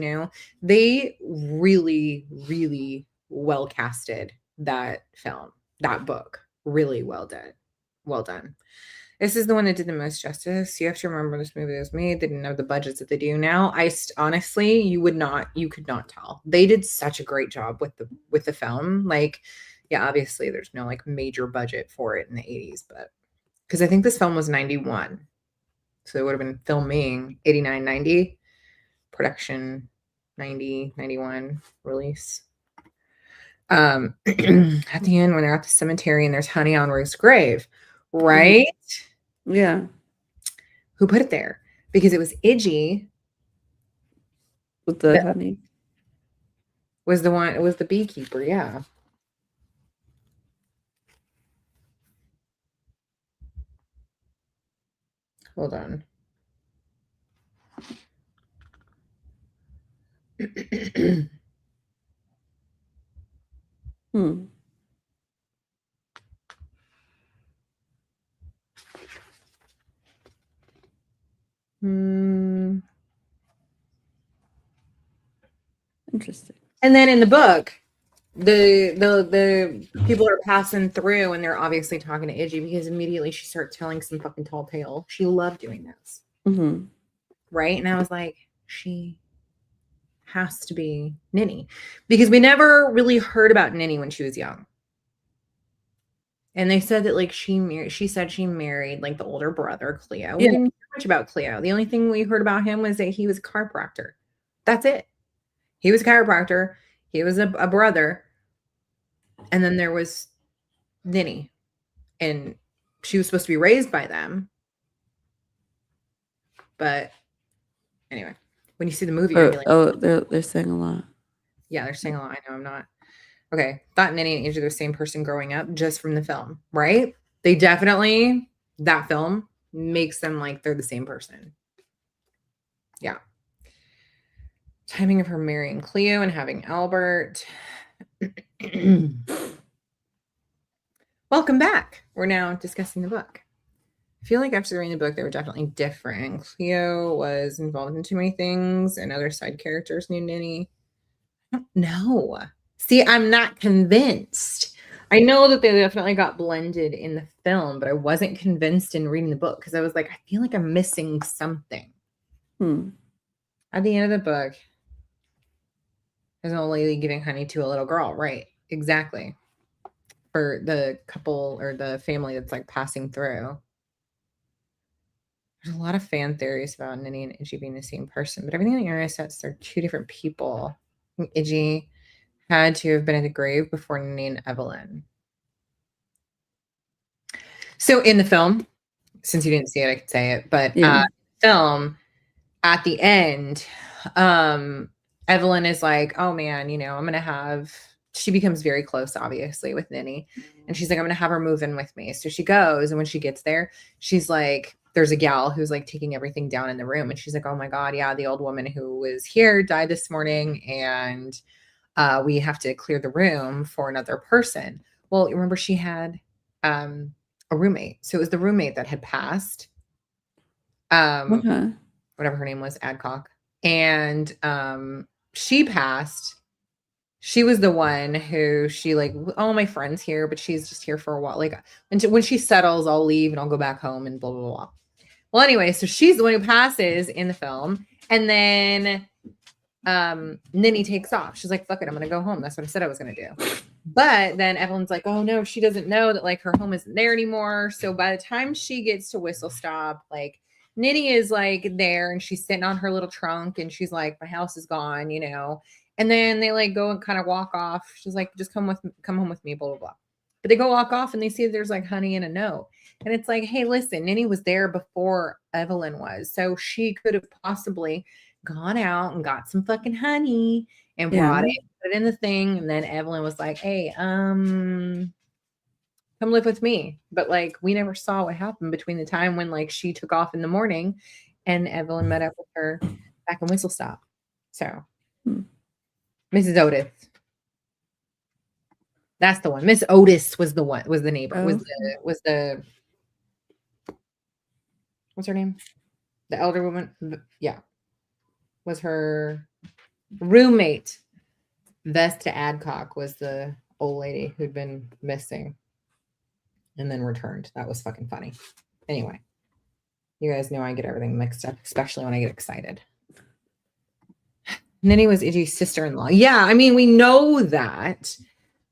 They really, really well casted that film, that book, really well done. Well done. This is the one that did the most justice. You have to remember this movie was made. They didn't have the budgets that they do now. Honestly, you could not tell. They did such a great job with the film. Like, yeah, obviously there's no like major budget for it in the 80s, but because I think this film was 91. So it would have been filming 89, 90, production 90, 91, release. At the end when they're at the cemetery and there's honey on Ruth's grave, right? Yeah. Who put it there? Because it was Iggy With the that honey. was the one, it was the beekeeper, yeah. Hold on. Hmm. Interesting. And then in the book, the people are passing through and they're obviously talking to Iggy because immediately she starts telling some fucking tall tale. She loved doing this. Mm-hmm. Right? And I was like, she has to be Ninny. Because we never really heard about Ninny when she was young. And they said that like she said she married like the older brother, Cleo. We didn't hear much about Cleo. The only thing we heard about him was that he was a chiropractor. That's it. He was a chiropractor. He was a brother. And then there was Ninny. And she was supposed to be raised by them. But anyway, when you see the movie, you're gonna be like, they're saying a lot. yeah, they're saying a lot. I know I'm not. Okay. Thought Ninny and Angie are the same person growing up just from the film, right? They definitely, that film makes them like they're the same person. Yeah. Timing of her marrying Cleo and having Albert. Welcome back. We're now discussing the book. I feel like after reading the book, they were definitely different. Cleo was involved in too many things, and other side characters knew Ninny. I don't know. See, I'm not convinced. I know that they definitely got blended in the film, but I wasn't convinced in reading the book because I was like, I feel like I'm missing something. At the end of the book, there's an old lady giving honey to a little girl, right? Exactly. For the couple or the family that's like passing through. There's a lot of fan theories about Ninny and Iggy being the same person, but everything in the internet says they're two different people. I think Iggy had to have been at the grave before Ninny and Evelyn. So in the film, since you didn't see it, I could say it, but film at the end, Evelyn is like, oh man, I'm gonna have, she becomes very close, obviously, with Ninny. And she's like, I'm gonna have her move in with me. So she goes, and when she gets there, she's like, there's a gal who's like taking everything down in the room. And she's like, oh my God, yeah, the old woman who was here died this morning, and we have to clear the room for another person. Well, remember she had a roommate. So it was the roommate that had passed. Whatever her name was, Adcock. And she passed. She was the one who she like, oh, my friend's here, but she's just here for a while. Like when she settles, I'll leave and I'll go back home and blah, blah, blah. Well, anyway, so she's the one who passes in the film. And then Ninny takes off. She's like, fuck it, I'm going to go home. That's what I said I was going to do. But then Evelyn's like, oh no, she doesn't know that like her home isn't there anymore. So by the time she gets to Whistle Stop, like Nitty is like there and she's sitting on her little trunk and she's like, my house is gone, you know. And then they like go and kind of walk off. She's like, just come home with me, blah, blah, blah. But they go walk off and they see there's like honey and a note. And it's like, hey, listen, Nitty was there before Evelyn was. So she could have possibly gone out and got some fucking honey and brought it, put it in the thing. And then Evelyn was like, hey, come live with me. But like, we never saw what happened between the time when like she took off in the morning and Evelyn met up with her back in Whistle Stop. So Mrs. Otis. That's the one. Miss Otis was the one, was the neighbor, was the what's her name? The elder woman. Yeah. Was her roommate. Vesta Adcock was the old lady who'd been missing and then returned. That was fucking funny. Anyway, you guys know I get everything mixed up, especially when I get excited. Nitty was Iggy's sister-in-law. Yeah, I mean, we know that,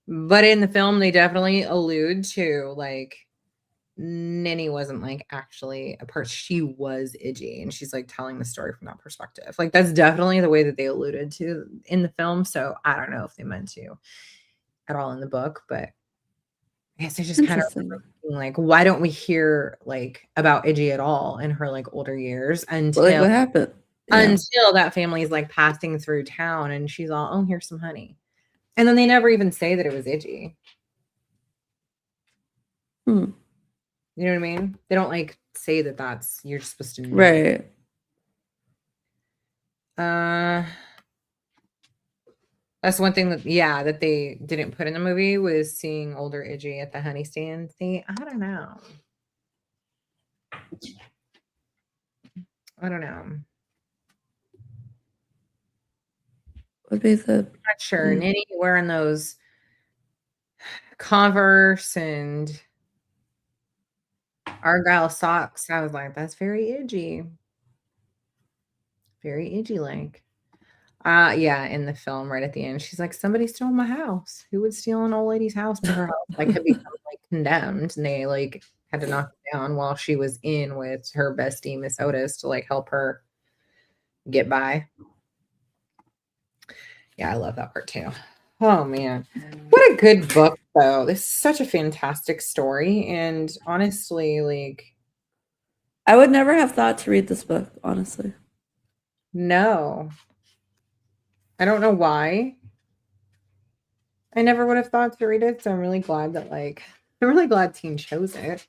but in the film, they definitely allude to like Nitty wasn't like actually a person. She was Iggy, and she's like telling the story from that perspective. Like that's definitely the way that they alluded to in the film. So I don't know if they meant to at all in the book, but I guess it's just kind of like, why don't we hear like about Iggy at all in her like older years until like, what happened? Until that family is like passing through town and she's all, oh, here's some honey. And then they never even say that it was Iggy. You know what I mean? They don't like say that that's, you're supposed to know. Right. That's one thing that, yeah, that they didn't put in the movie was seeing older Iggy at the honey stand. See, I don't know. Would be the. I'm not sure. Nitty wearing those Converse and Argyle socks. I was like, that's very Iggy. Very Iggy like. Yeah, in the film right at the end, she's like, somebody stole my house. Who would steal an old lady's house? But her house like had become like condemned and they like had to knock it down while she was in with her bestie, Miss Otis, to like help her get by. Yeah, I love that part too. Oh man. What a good book though. This is such a fantastic story. And honestly, like I would never have thought to read this book, honestly. No. I don't know why. I never would have thought to read it, so I'm really glad that I'm really glad Teen chose it.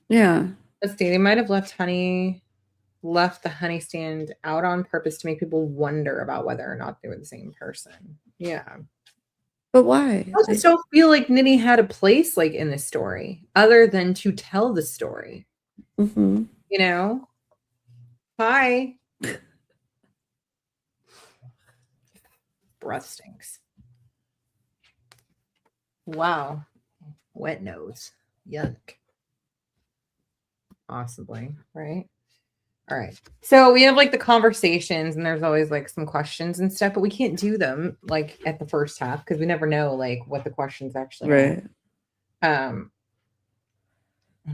Yeah. Let's see, they might have left the honey stand out on purpose to make people wonder about whether or not they were the same person. Yeah. But why? I just don't feel like Nitty had a place like in the story other than to tell the story. You know? Hi. Breath stinks. Wow. Wet nose. Yuck. Possibly, right? All right. So we have like the conversations and there's always like some questions and stuff, but we can't do them like at the first half because we never know like what the questions actually are.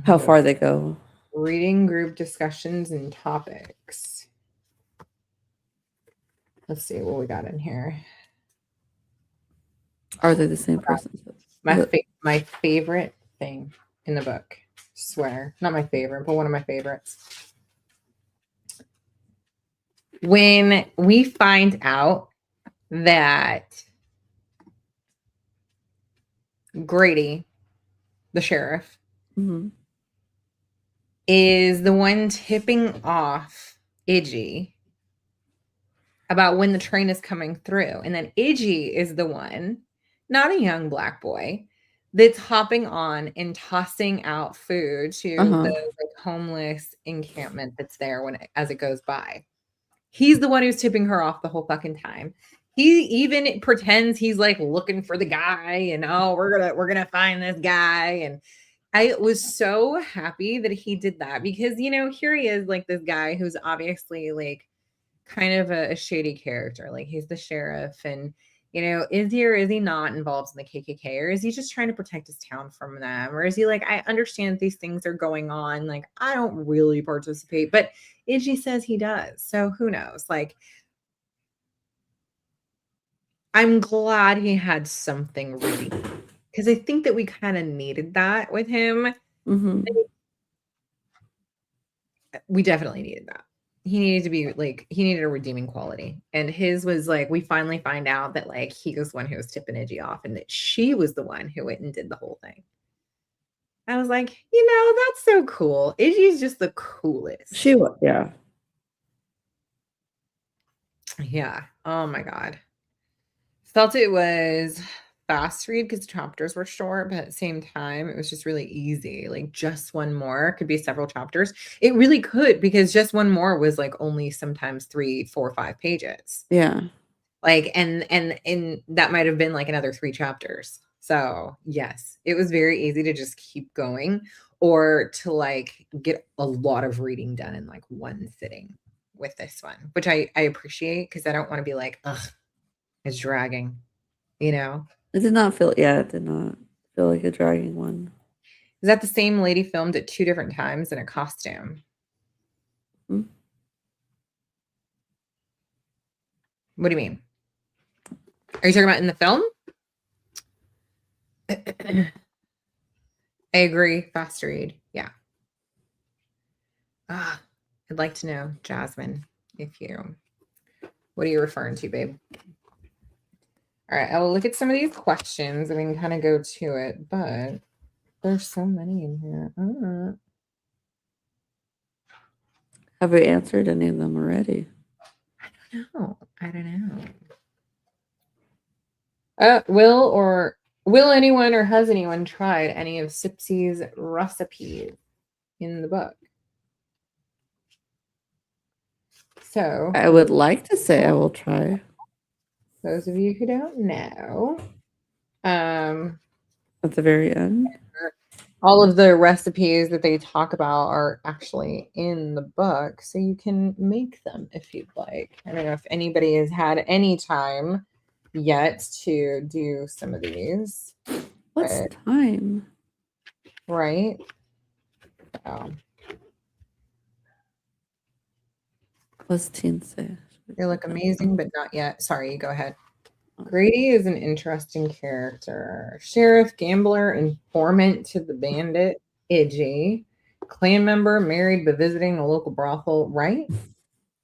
How far they go. Reading group discussions and topics. Let's see what we got in here. Are they the same person? My favorite thing in the book. Swear. Not my favorite, but one of my favorites. When we find out that Grady, the sheriff, is the one tipping off Iggy about when the train is coming through. And then Iggy is the one, not a young black boy, that's hopping on and tossing out food to the homeless encampment that's there as it goes by. He's the one who's tipping her off the whole fucking time. He even pretends he's like looking for the guy and we're gonna find this guy. And I was so happy that he did that because here he is, like this guy who's obviously like kind of a shady character. Like he's the sheriff and You know, is he or is he not involved in the KKK, or is he just trying to protect his town from them? Or is he like, I understand these things are going on. Like, I don't really participate, but Iggy says he does. So who knows? Like, I'm glad he had something redeeming because I think that we kind of needed that with him. Mhm. We definitely needed that. He needed to be like, he needed a redeeming quality. And his was like, we finally find out that like he was the one who was tipping Iggy off and that she was the one who went and did the whole thing. I was like, you know, that's so cool. Iggy's just the coolest. She was, yeah. Yeah. Oh my God. Felt it was fast read because the chapters were short, but at the same time, it was just really easy. Like just one more could be several chapters. It really could because just one more was like only sometimes 3, 4, 5 pages. Yeah. Like and that might have been like another 3 chapters. So yes, it was very easy to just keep going or to like get a lot of reading done in like one sitting with this one, which I appreciate because I don't want to be like, ugh, it's dragging, you know? It did not feel, yeah, it did not feel like a dragging one. Is that the same lady filmed at 2 different times in a costume? Hmm? What do you mean? Are you talking about in the film? I agree. Fast read. Yeah. I'd like to know, Jasmine, what are you referring to, babe? All right, I will look at some of these questions and we can kind of go to it, but there's so many in here. Have we answered any of them already? I don't know. Will anyone or has anyone tried any of Sipsy's recipes in the book? So I would like to say I will try. those of you who don't know, At the very end. all of the recipes that they talk about are actually in the book, so you can make them if you'd like. I don't know if anybody has had any time yet to do some of these. What's but- time? right? So, What's teen say? you look amazing, but not yet. Sorry, go ahead. Grady is an interesting character. Sheriff, gambler, informant to the bandit, Iggy, clan member, married but visiting a local brothel, right?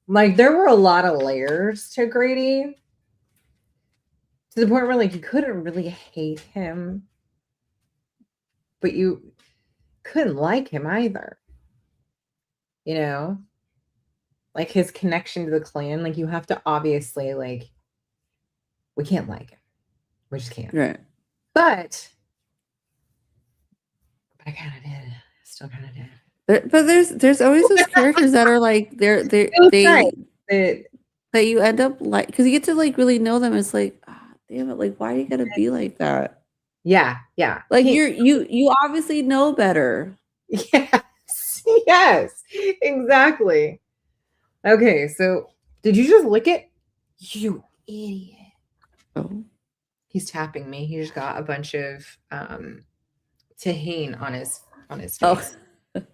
Like there were a lot of layers to Grady to the point where like you couldn't really hate him, but you couldn't like him either. You know? Like his connection to the clan, like you have to obviously like we can't like him. We just can't. Right. But I kind of did. Still kind of did. But there's always those characters that are like they Right. that you end up like because you get to like really know them. It's like, damn it, like why do you gotta be like that? Yeah. Like you obviously know better. Yes, exactly. Okay, so did you just lick it? You idiot. Oh. He's tapping me. He just got a bunch of tahine on his face. Oh. Okay,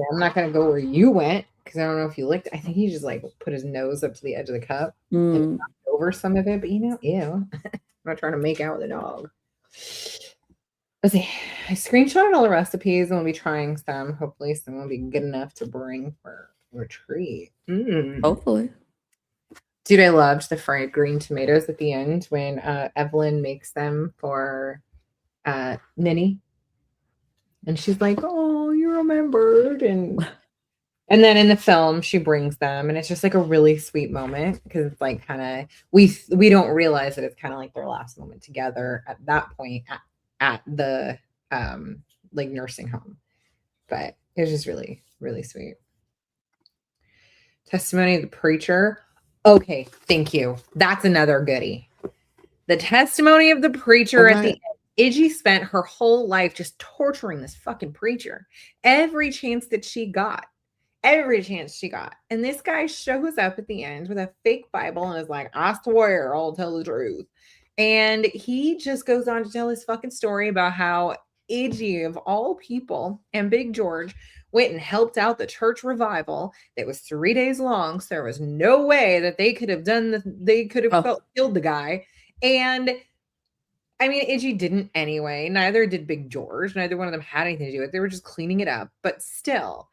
I'm not gonna go where you went because I don't know if you licked. I think he just like put his nose up to the edge of the cup and knocked over some of it. But you know, ew. I'm not trying to make out with a dog. Let's see. I screenshotted all the recipes and we'll be trying some. Hopefully, some will be good enough to bring for retreat. Hopefully. Dude, I loved the fried green tomatoes at the end when Evelyn makes them for Ninny. And she's like, oh, you remembered. And then in the film, she brings them. And it's just like a really sweet moment because it's like kind of, we don't realize that it's kind of like their last moment together at that point at the like nursing home. But it was just really, really sweet. Testimony of the preacher. Okay, thank you. That's another goodie. The testimony of the preacher at the end. Iggy spent her whole life just torturing this fucking preacher every chance that she got. every chance she got. And this guy shows up at the end with a fake Bible and is like, I swear I'll tell the truth. And he just goes on to tell his fucking story about how Iggy, of all people, and Big George went and helped out the church revival that was 3 days long. So there was no way that they could have killed the guy. And I mean, Iggy didn't anyway. Neither did Big George. Neither one of them had anything to do with it. They were just cleaning it up. But still,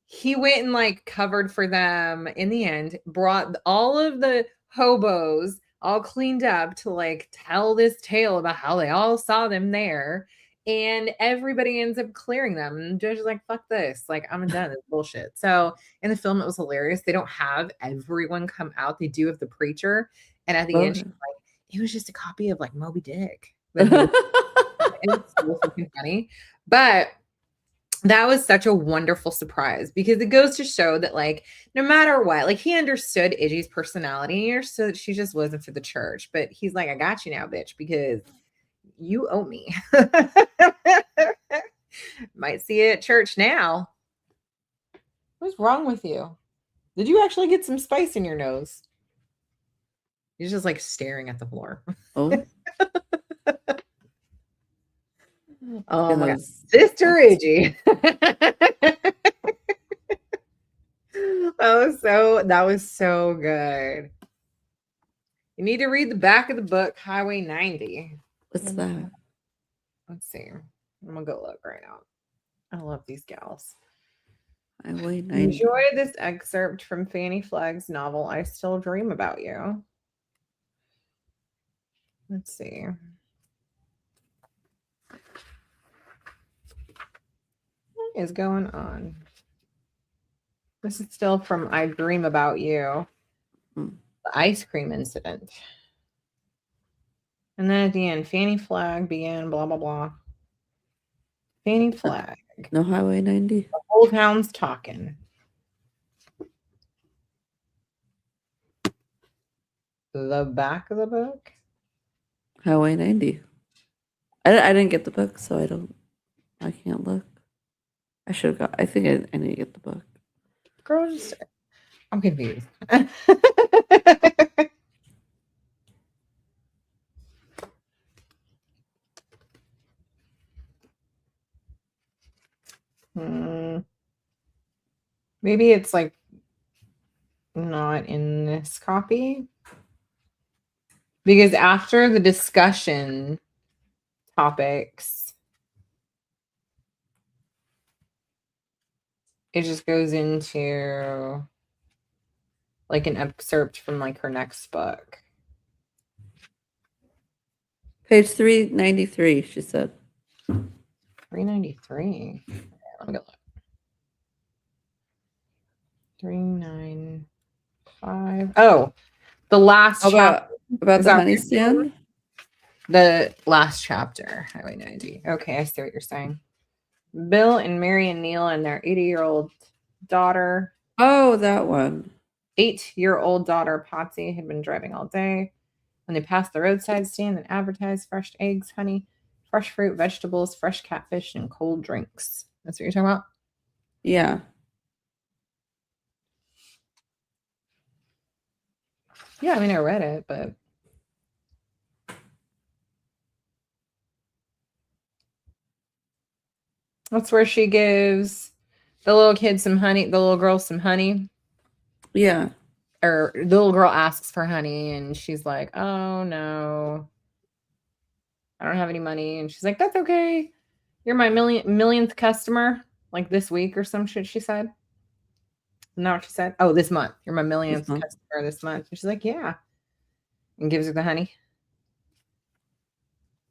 he went and like covered for them in the end, brought all of the hobos all cleaned up to like tell this tale about how they all saw them there. And everybody ends up clearing them. And Judge is like, fuck this. Like, I'm done. This bullshit. So in the film, it was hilarious. They don't have everyone come out. They do have the preacher. And at the end, she's like, it was just a copy of like Moby Dick. But it's so fucking funny. But that was such a wonderful surprise because it goes to show that like no matter what, like he understood Iggy's personality. He understood that she just wasn't for the church. But he's like, I got you now, bitch, because you owe me. Might see it at church now. What's wrong with you? Did you actually get some spice in your nose? He's just like staring at the floor. Oh. Oh my God. Sister Iggy. That was so good. You need to read the back of the book, Highway 90. What's that? Let's see. I'm gonna go look right now. I love these gals. Highway 90. Enjoy this excerpt from Fanny Flagg's novel, I Still Dream About You. Let's see. What is going on? This is still from I Dream About You. The ice cream incident. And then at the end, Fanny Flagg began blah, blah, blah. Fanny Flagg. No Highway 90. The whole town's talking. The back of the book? Highway 90. I didn't get the book, so I can't look. I should have got, I think I need to get the book. Girl, I'm confused. Maybe it's like not in this copy. Because after the discussion topics, it just goes into like an excerpt from like her next book. Page 393, she said. 393. Okay, let me go look. 395. Oh, the last chapter. About the honey stand? The last chapter, Highway 90. Okay, I see what you're saying. Bill and Mary and Neil and their 80-year-old daughter. Oh, that one. 8-year-old daughter, Patsy, had been driving all day. When they passed the roadside stand that advertised fresh eggs, honey, fresh fruit, vegetables, fresh catfish, and cold drinks. That's what you're talking about? Yeah. Yeah, I mean, I read it, but that's where she gives the little kid some honey, the little girl some honey. Yeah. Or the little girl asks for honey, and she's like, oh, no. I don't have any money. And she's like, that's okay. You're my millionth customer, like this week or some shit, she said. Isn't that what she said? Oh, this month. You're my millionth customer this month. And she's like, yeah. And gives her the honey.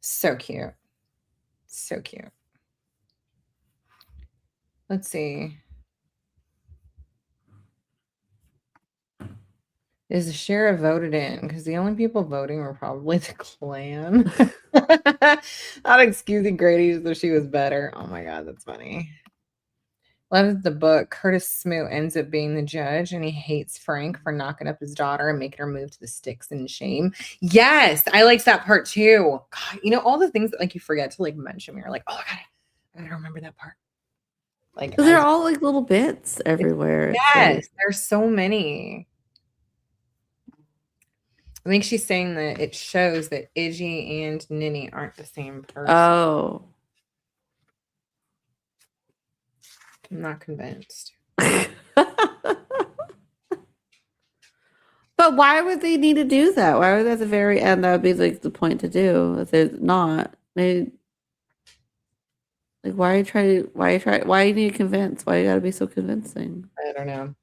So cute. So cute. Let's see. Is the sheriff voted in? Because the only people voting were probably the Klan. Not excusing Grady so she was better. Oh my God, that's funny. Love the book. Curtis Smoot ends up being the judge, and he hates Frank for knocking up his daughter and making her move to the sticks in shame. Yes, I liked that part too. God, you know, all the things that like you forget to like mention. You're like, oh, I gotta remember that part. Like, They're all like little bits everywhere. It's yes, like, there's so many. I think she's saying that it shows that Iggy and Ninny aren't the same person. oh. I'm not convinced. But why would they need to do that? Why would at the very end that would be like the point to do if they're not? They like why you need to convince? Why you gotta be so convincing? I don't know.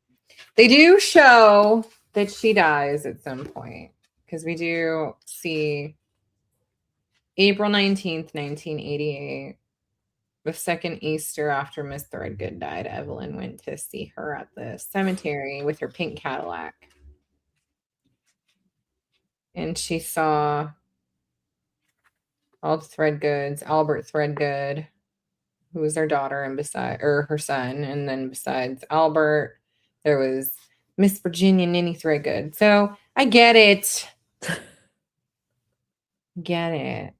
They do show that she dies at some point because we do see April 19th, 1988, the second Easter after Miss Threadgood died. Evelyn went to see her at the cemetery with her pink Cadillac. And she saw all the Threadgoods, Albert Threadgood, who was their daughter, and her son, and then besides Albert, there was Miss Virginia Ninny Threadgood. So I get it. Get it.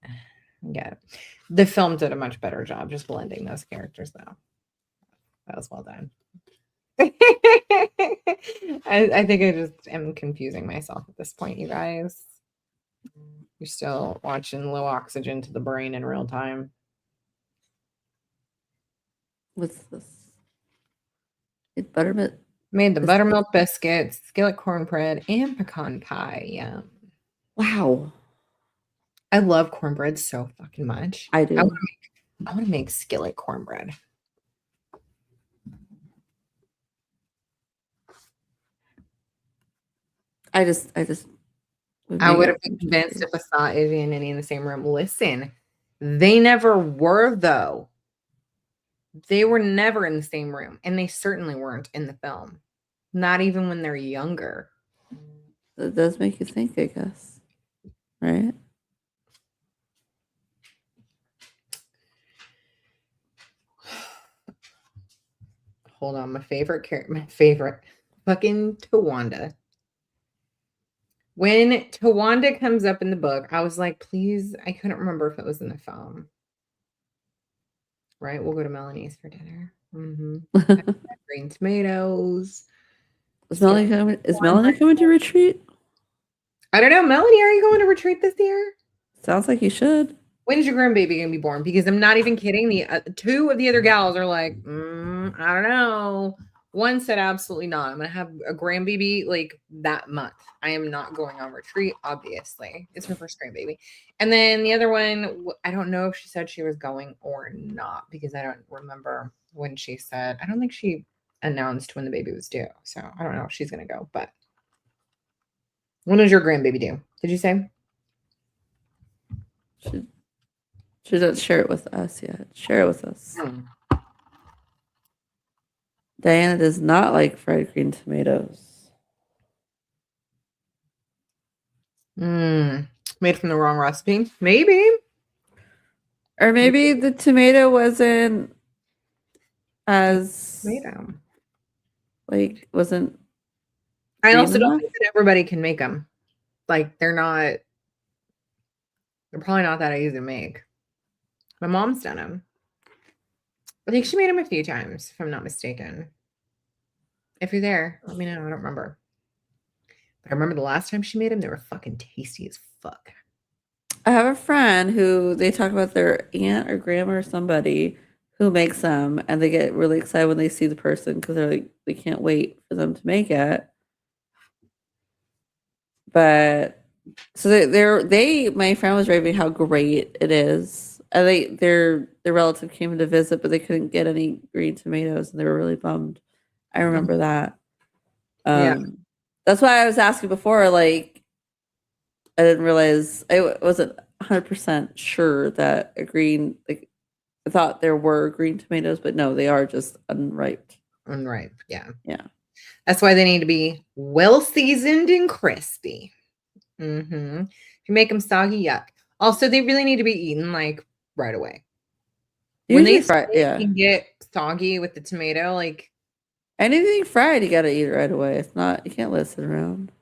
Get it. The film did a much better job just blending those characters, though. That was well done. I think I just am confusing myself at this point, you guys. You're still watching Low Oxygen to the Brain in real time. What's this? It's buttermilk. Made the buttermilk biscuits, skillet cornbread, and pecan pie. Yum. Wow. I love cornbread so fucking much. I do. I want to make skillet cornbread. I just I would have been convinced if I saw Izzy and Ninny in the same room. Listen, they never were, though. They were never in the same room, and they certainly weren't in the film. Not even when they're younger. It does make you think, I guess. Right? Hold on, my favorite fucking Tawanda. When Tawanda comes up in the book, I was like, please, I couldn't remember if it was in the film. Right? We'll go to Melanie's for dinner. Green tomatoes. Is Melanie coming to retreat? I don't know. Melanie, are you going to retreat this year? Sounds like you should. When's your grandbaby gonna be born? Because I'm not even kidding. The two of the other gals are like, I don't know. One said absolutely not. I'm gonna have a grandbaby like that month. I am not going on retreat. Obviously, it's her first grandbaby. And then the other one, I don't know if she said she was going or not because I don't remember when she said. I don't think she announced when the baby was due. So I don't know if she's gonna go. But when is your grandbaby due? Did you say? She doesn't share it with us yet. Share it with us. Diana does not like fried green tomatoes. Made from the wrong recipe. Maybe. Or maybe the tomato wasn't as Tomato. like wasn't. I also don't enough? think that everybody can make them. Like they're probably not that easy to make. My mom's done them. I think she made them a few times, if I'm not mistaken. If you're there, let me know. I don't remember. But I remember the last time she made them, they were fucking tasty as fuck. I have a friend who they talk about their aunt or grandma or somebody who makes them, and they get really excited when they see the person because they're like they can't wait for them to make it. But so my friend was raving how great it is. And their relative came to visit, but they couldn't get any green tomatoes, and they were really bummed. I remember that. Yeah. That's why I was asking before. Like, I didn't realize I wasn't 100% sure that a green. Like, I thought there were green tomatoes, but no, they are just unripe. Unripe, yeah. Yeah. That's why they need to be well seasoned and crispy. If you make them soggy, yuck. Also, they really need to be eaten like right away. When they can get soggy with the tomato, like anything fried, you gotta eat it right away. If not, you can't let it sit around.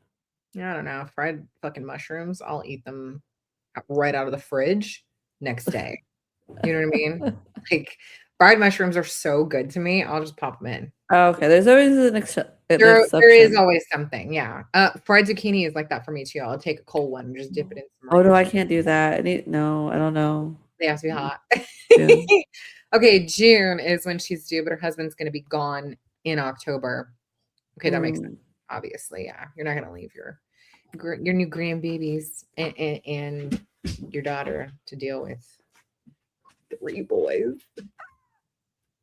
I don't know, fried fucking mushrooms. I'll eat them right out of the fridge next day. You know what I mean? Like Fried mushrooms are so good to me. I'll just pop them in. Oh, okay. There's always an There is exception. always something. Yeah. Fried zucchini is like that for me too. I'll take a cold one and just dip it in some Oh no, I ranch. can't do that. No, I don't know. They have to be hot. Yeah. Okay, June is when she's due, but her husband's going to be gone in October. Okay, that makes sense. Obviously, yeah. You're not going to leave your new grandbabies and your daughter to deal with 3 boys.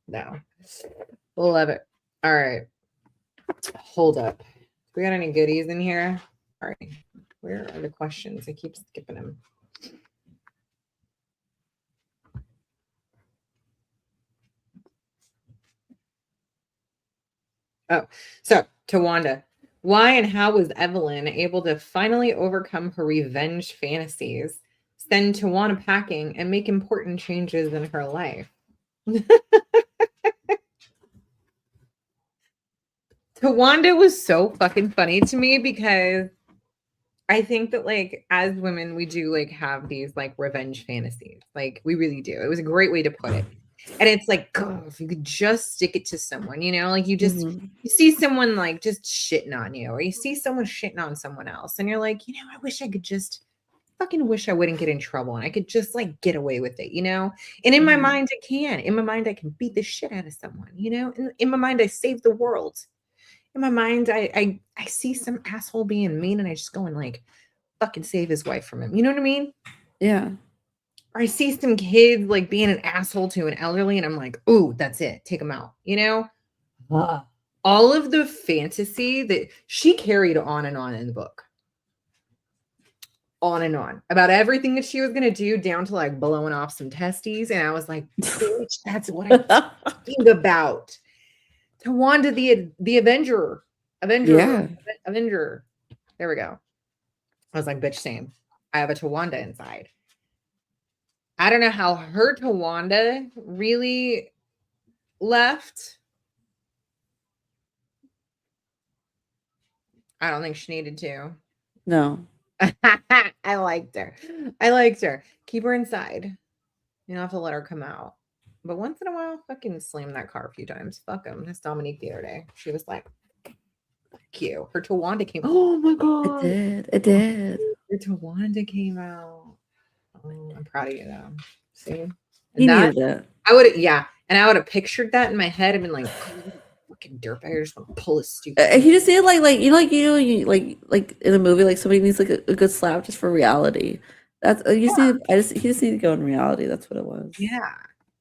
No. Love it. All right. Hold up. We got any goodies in here? All right. Where are the questions? I keep skipping them. Oh, so to Wanda, why and how was Evelyn able to finally overcome her revenge fantasies, send Tawana packing, and make important changes in her life? Tawanda was so fucking funny to me because I think that like as women we do like have these like revenge fantasies. Like we really do. It was a great way to put it. And it's like, God, if you could just stick it to someone, you know, like you just you see someone like just shitting on you, or you see someone shitting on someone else, and you're like, you know, I wish I could just fucking wish I wouldn't get in trouble and I could just like get away with it, you know? And in my mind, I can. In my mind, I can beat the shit out of someone, you know? And in my mind, I save the world. In my mind, I see some asshole being mean and I just go and like fucking save his wife from him. You know what I mean? Yeah. Or I see some kid like being an asshole to an elderly and I'm like, ooh, that's it. Take him out, you know? All of the fantasy that she carried on and on in the book. On and on about everything that she was going to do down to like blowing off some testes. And I was like, bitch, that's what I'm talking about. Tawanda, the Avenger. Yeah. Avenger. There we go. I was like, bitch, same. I have a Tawanda inside. I don't know how her Tawanda really left. I don't think she needed to. No. I liked her. I liked her. Keep her inside. You don't have to let her come out. But once in a while, fucking slam that car a few times. Fuck him. That's Dominique the other day. She was like, fuck you. Her Tawanda came. Oh my God. It did. Her Tawanda came out. Oh, I'm proud of you though. See? And He that, needed it. I would, yeah. And I would have pictured that in my head and been like, fucking dirtbag. I just want to pull his stupid. He just needed like in a movie, like somebody needs like a good slap just for reality. That's you just need. He just needed to go in reality. That's what it was. Yeah.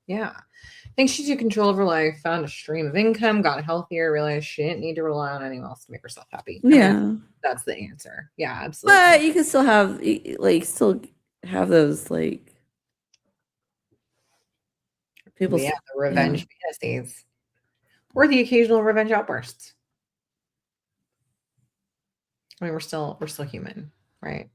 Yeah. I think she took control of her life, found a stream of income, got healthier, realized she didn't need to rely on anyone else to make herself happy. Yeah. That's the answer. Yeah, absolutely. But you can still have those like people. Yeah, the revenge fantasies. Or the occasional revenge outbursts. I mean, we're still human, right?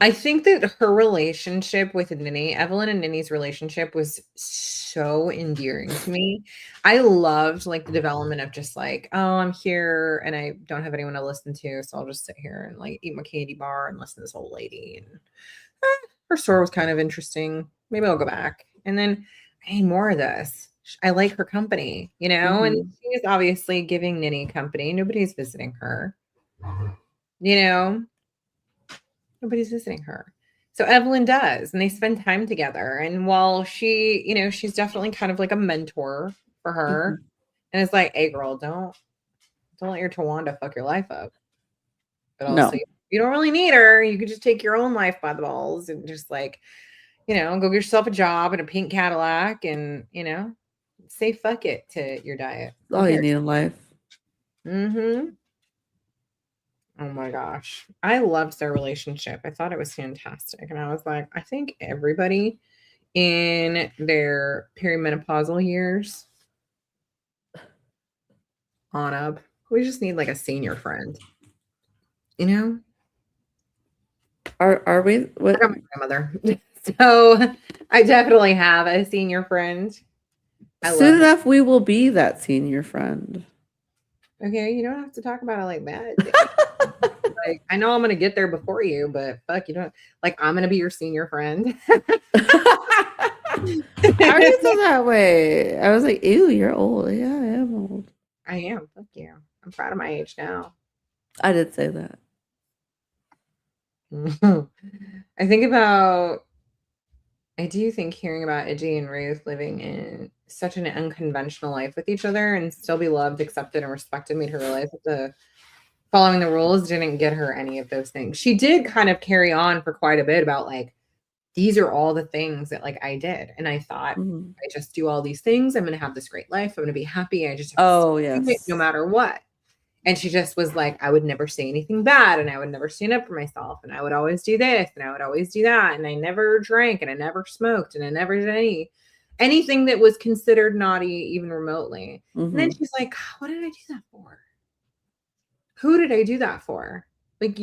I think that her relationship with Ninny, Evelyn and Ninny's relationship was so endearing to me. I loved like the development of just like, oh, I'm here and I don't have anyone to listen to, so I'll just sit here and like eat my candy bar and listen to this old lady. And her story was kind of interesting. Maybe I'll go back. And then I need more of this. I like her company, you know, and she is obviously giving Ninny company. Nobody's visiting her, you know. Nobody's visiting her. So Evelyn does, and they spend time together. And while she, you know, she's definitely kind of like a mentor for her. And it's like, hey girl, don't let your Tawanda fuck your life up. But also you don't really need her. You could just take your own life by the balls and just like, you know, go get yourself a job and a pink Cadillac and, you know, say fuck it to your diet. All you need in life. Mm-hmm. Oh my gosh. I loved their relationship. I thought it was fantastic. And I was like, I think everybody in their perimenopausal years on up, we just need like a senior friend. You know? Are we what? I got my grandmother. So I definitely have a senior friend. Soon enough, we will be that senior friend. Okay, you don't have to talk about it like that. like, I know I'm gonna get there before you, but fuck, you don't like I'm gonna be your senior friend. I already feel that way. I was like, ew, you're old. Yeah, I am old. I am. Fuck you. I'm proud of my age now. I did say that. I think about I do think hearing about Idgie and Ruth living in such an unconventional life with each other and still be loved, accepted, and respected made her realize that the following the rules didn't get her any of those things. She did kind of carry on for quite a bit about like, these are all the things that like I did. And I thought, Mhm. I just do all these things. I'm going to have this great life. I'm going to be happy. I just have Oh, to do it yes. no matter what. And she just was like, I would never say anything bad and I would never stand up for myself and I would always do this and I would always do that. And I never drank and I never smoked and I never did anything that was considered naughty even remotely. And then Mhm. she's like, what did I do that for? Who did I do that for? Like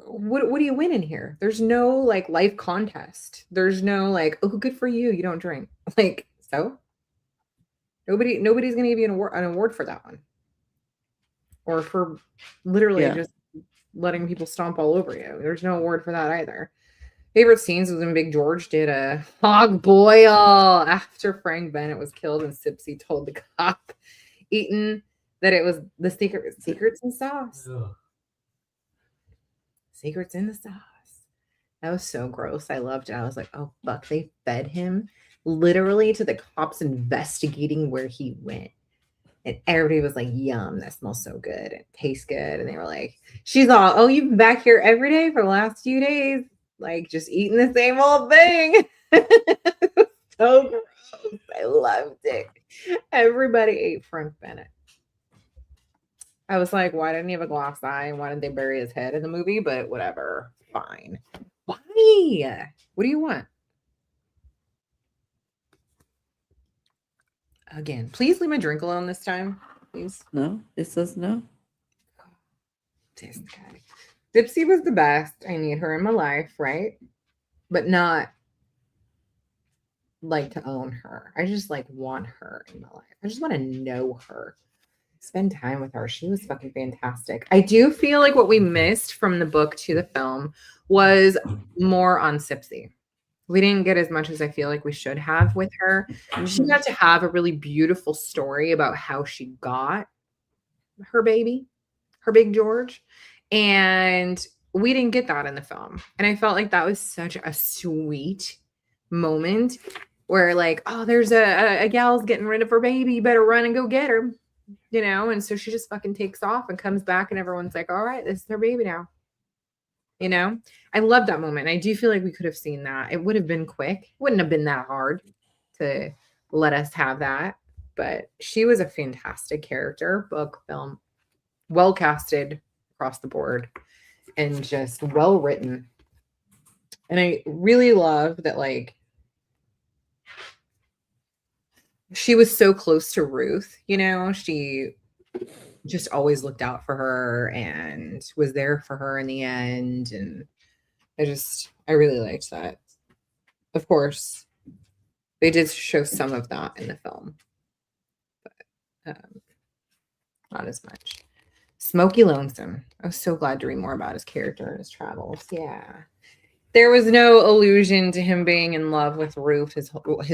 what do you win in here? There's no like life contest. There's no like, oh, good for you. You don't drink. Like, so nobody's gonna give you an award for that one. Or for literally Yeah. just letting people stomp all over you. There's no award for that either. Favorite scenes was when Big George did a hog boil after Frank Bennett was killed and Sipsy told the cop Eaton that it was the secrets in sauce. Ugh. Secrets in the sauce. That was so gross. I loved it. I was like, oh fuck, they fed him literally to the cops investigating where he went. And everybody was like, yum, that smells so good. It tastes good. And they were like, she's all, oh, you've been back here every day for the last few days, like just eating the same old thing. So gross. I loved it. Everybody ate Frank Bennett. I was like, why didn't he have a glass eye? And why didn't they bury his head in the movie? But whatever. Fine. Why? What do you want? Again, please leave my drink alone this time. Please. No, it says no. This guy. Dipsy was the best. I need her in my life, right? But not like to own her. I just like want her in my life. I just want to know her. Spend time with her. She was fucking fantastic. I do feel like what we missed from the book to the film was more on Sipsy. We didn't get as much as I feel like we should have with her. She got to have a really beautiful story about how she got her baby, her Big George. And we didn't get that in the film. And I felt like that was such a sweet moment where like, oh, there's a gal's getting rid of her baby. You better run and go get her. You know, and so she just fucking takes off and comes back and everyone's like, all right, this is their baby now. You know, I love that moment. I do feel like we could have seen that. It would have been quick. It wouldn't have been that hard to let us have that. But she was a fantastic character, book, film, well casted across the board, and just well written. And I really love that, like, she was so close to Ruth, you know, she just always looked out for her and was there for her in the end. And I really liked that. Of course, they did show some of that in the film, but not as much. Smokey Lonesome. I was so glad to read more about his character and his travels. Yeah. There was no allusion to him being in love with Ruth his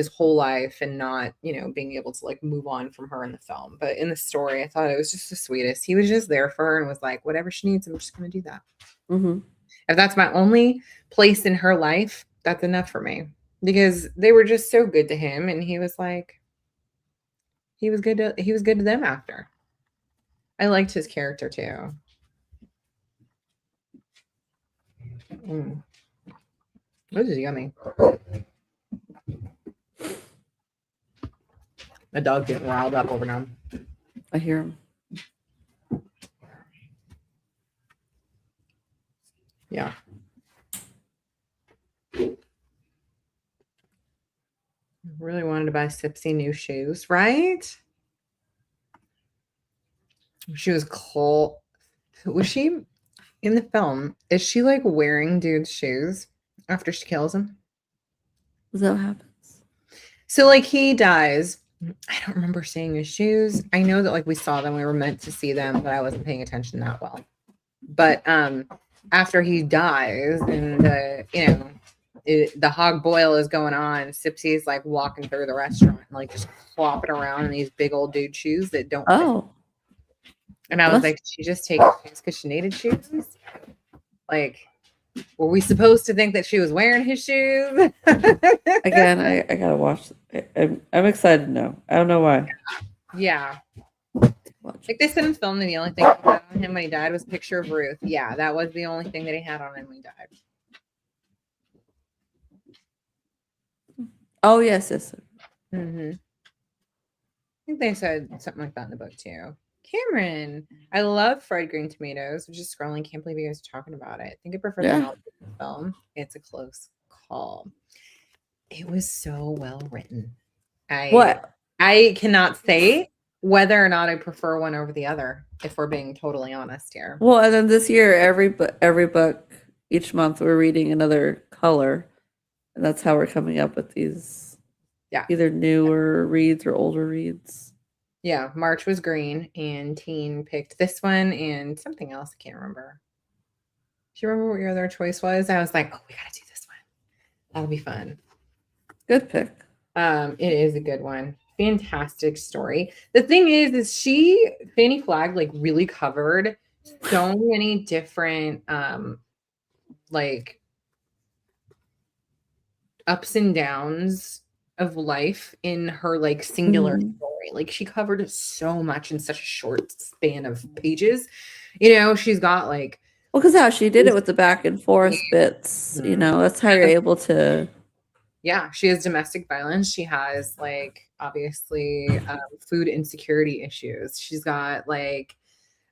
whole life and not, you know, being able to like move on from her in the film. But in the story, I thought it was just the sweetest. He was just there for her and was like, whatever she needs, I'm just going to do that. Mm-hmm. If that's my only place in her life, that's enough for me because they were just so good to him. And he was like, he was good to them after. I liked his character too. Mm. This is yummy. My dog's getting riled up over now. I hear him. Yeah. Really wanted to buy Sipsy new shoes, right? She was cool. Was she in the film? Is she like wearing dude's shoes after she kills him? Is that what happens? So like he dies I don't remember seeing his shoes. I know that like we saw them, we were meant to see them, but I wasn't paying attention that well. But after he dies and the hog boil is going on, Sipsy's like walking through the restaurant, like just flopping around in these big old dude shoes that don't fit. Oh, And I was like, did she just take shoes because she needed shoes? Like, were we supposed to think that she was wearing his shoes? again, I gotta watch. I'm excited now. I don't know why. Yeah. Watch. Like they said in film that the only thing he had on him when he died was a picture of Ruth. Yeah, that was the only thing that he had on him when he died. Oh yes, yes. Mm-hmm. I think they said something like that in the book too. Cameron, I love fried green tomatoes. I'm just scrolling. Can't believe you guys are talking about it. I think I prefer the novel to the film. It's a close call. It was so well written. I cannot say whether or not I prefer one over the other, if we're being totally honest here. Well, and then this year, every book each month we're reading another color, and that's how we're coming up with these. Yeah, either newer reads or older reads. Yeah, March was green, and Teen picked this one and something else. I can't remember. Do you remember what your other choice was? I was like, oh, we gotta do this one. That'll be fun. Good pick. It is a good one. Fantastic story. The thing is Fanny Flagg like really covered so many different like ups and downs of life in her like singular story. Like she covered so much in such a short span of pages. She's got like because how she did it with the back and forth bits, that's how you're able to. Yeah, she has domestic violence. She has like obviously food insecurity issues. She's got like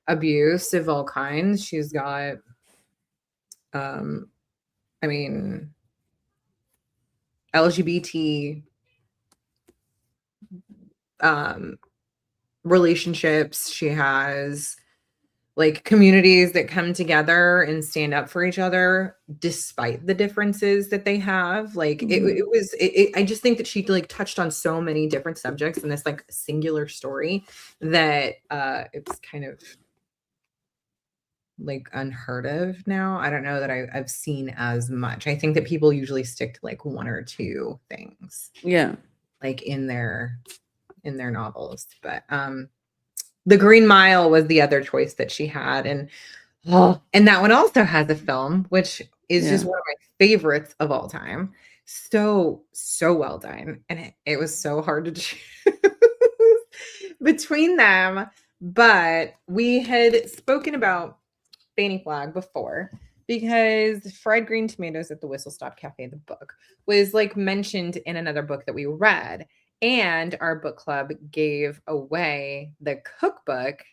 abuse of all kinds. She's got I mean LGBT relationships. She has like communities that come together and stand up for each other despite the differences that they have. Like I just think that she like touched on so many different subjects in this like singular story that it's kind of like unheard of now. I don't know that I've seen as much. I think that people usually stick to like one or two things. Yeah. Like in their novels. But The Green Mile was the other choice that she had. And that one also has a film, which is just one of my favorites of all time. So well done. And it was so hard to choose between them. But we had spoken about Fanny Flagg before because Fried Green Tomatoes at the Whistle Stop Cafe, the book, was like mentioned in another book that we read. And our book club gave away the cookbook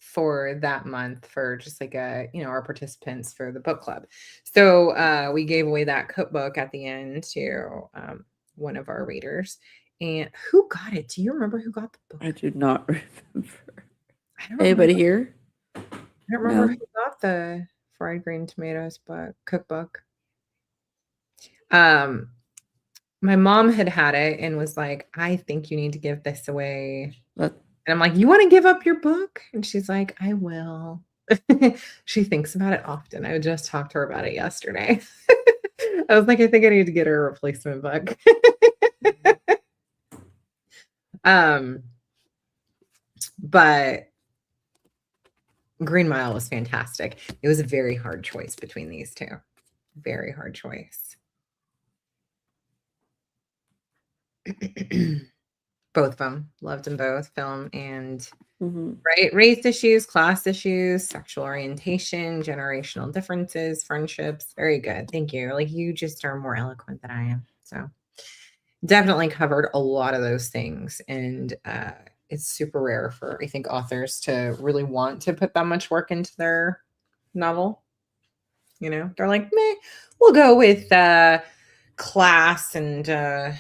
for that month for just like our participants for the book club. So we gave away that cookbook at the end to one of our readers. And who got it? Do you remember who got the book? I do not remember. Anybody here? I don't remember who got the Fried Green Tomatoes cookbook. My mom had it and was like, I think you need to give this away. And I'm like, you want to give up your book? And she's like, I will. She thinks about it often. I just talked to her about it yesterday. I was like, I think I need to get her a replacement book. But Green Mile was fantastic. It was a very hard choice between these two. Very hard choice. Both of them. Loved them both, film and right, race issues, class issues, sexual orientation, generational differences, friendships. Very good. Thank you. Like you just are more eloquent than I am. So definitely covered a lot of those things. And it's super rare for, I think, authors to really want to put that much work into their novel. They're like, meh, we'll go with class and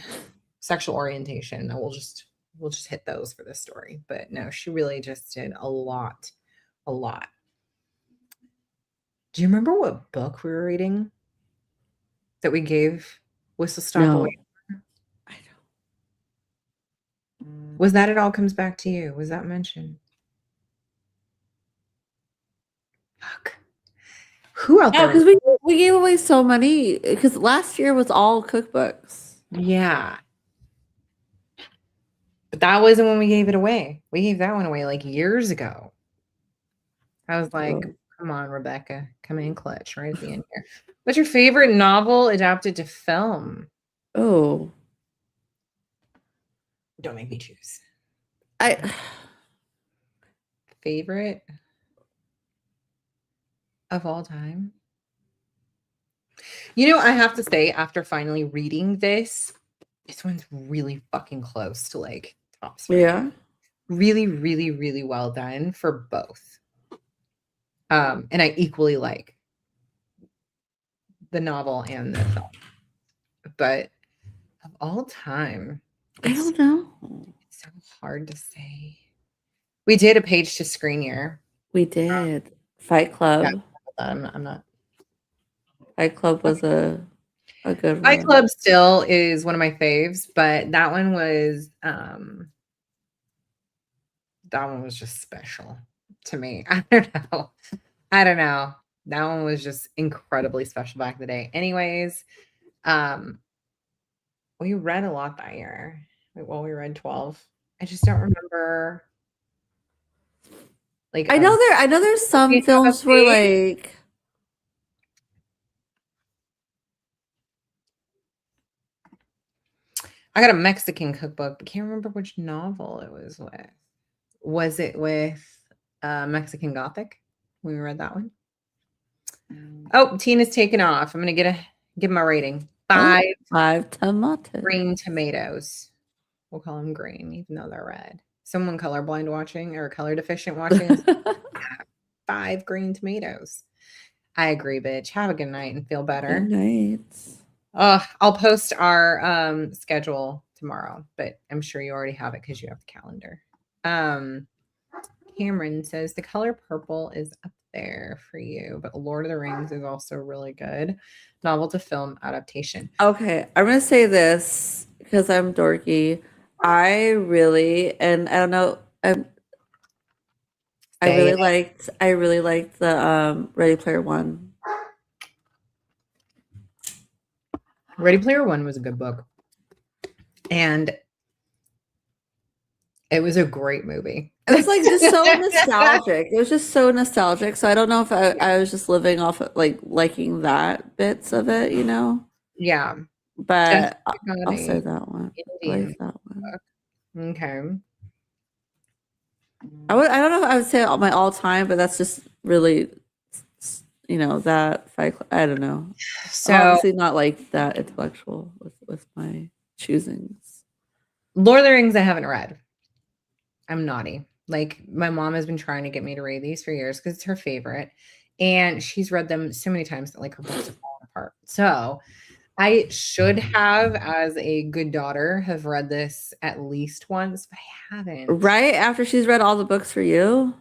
sexual orientation. And we'll just hit those for this story. But no, she really just did a lot. Do you remember what book we were reading that we gave Whistle Stop away? I don't. Was that It All Comes Back to You? Was that mentioned? Fuck. Who out Yeah, there? because we gave away so many. Because last year was all cookbooks. Yeah. But that wasn't when we gave it away. We gave that one away like years ago. I was like, Oh. come on, Rebecca, come in clutch right at the end here. What's your favorite novel adapted to film? Oh, Don't make me choose. I Favorite of all time? You know, I have to say, after finally reading this one's really fucking close to like top 3. yeah. Really, really, really well done for both. And I equally like the novel and the film. But of all time, I don't know. it's so hard to say. We did a page to screen year. We did Fight Club. Yeah, I'm not. Fight Club was a good Fight one. Club still is one of my faves, but that one was just special to me. I don't know. That one was just incredibly special back in the day. Anyways, we read a lot that year. Well, we read 12. I just don't remember. Like, I know there's some we have a films where page. like I got a Mexican cookbook, but can't remember which novel it was with. Was it with Mexican Gothic? We read that one. Oh, Tina's taken off. I'm gonna give him a rating. 5 5 tomatoes. green tomatoes. We'll call them green, even though they're red. Someone colorblind watching or color deficient watching. 5 green tomatoes. I agree, bitch. Have a good night and feel better. Good night. I'll post our schedule tomorrow, but I'm sure you already have it because you have the calendar. Cameron says the color purple is up there for you, but Lord of the Rings is also really good. Novel to film adaptation. Okay, I'm gonna say this because I'm dorky. I really, and I don't know, I really liked the Ready Player One. Ready Player One was a good book. And it was a great movie. It was like just so nostalgic. It was just so nostalgic. So I don't know if I was just living off of like liking that bits of it, you know? Yeah. But Just I'll say that one. I Indian like that one. Okay. I don't know if I would say my all time, but that's just really, you know, that Fight Club. I don't know. So I'm obviously not like that intellectual with my choosings. Lord of the Rings I haven't read. I'm naughty. Like my mom has been trying to get me to read these for years because it's her favorite. And she's read them so many times that like her books are falling apart. So I should have, as a good daughter, have read this at least once, but I haven't. Right after she's read all the books for you.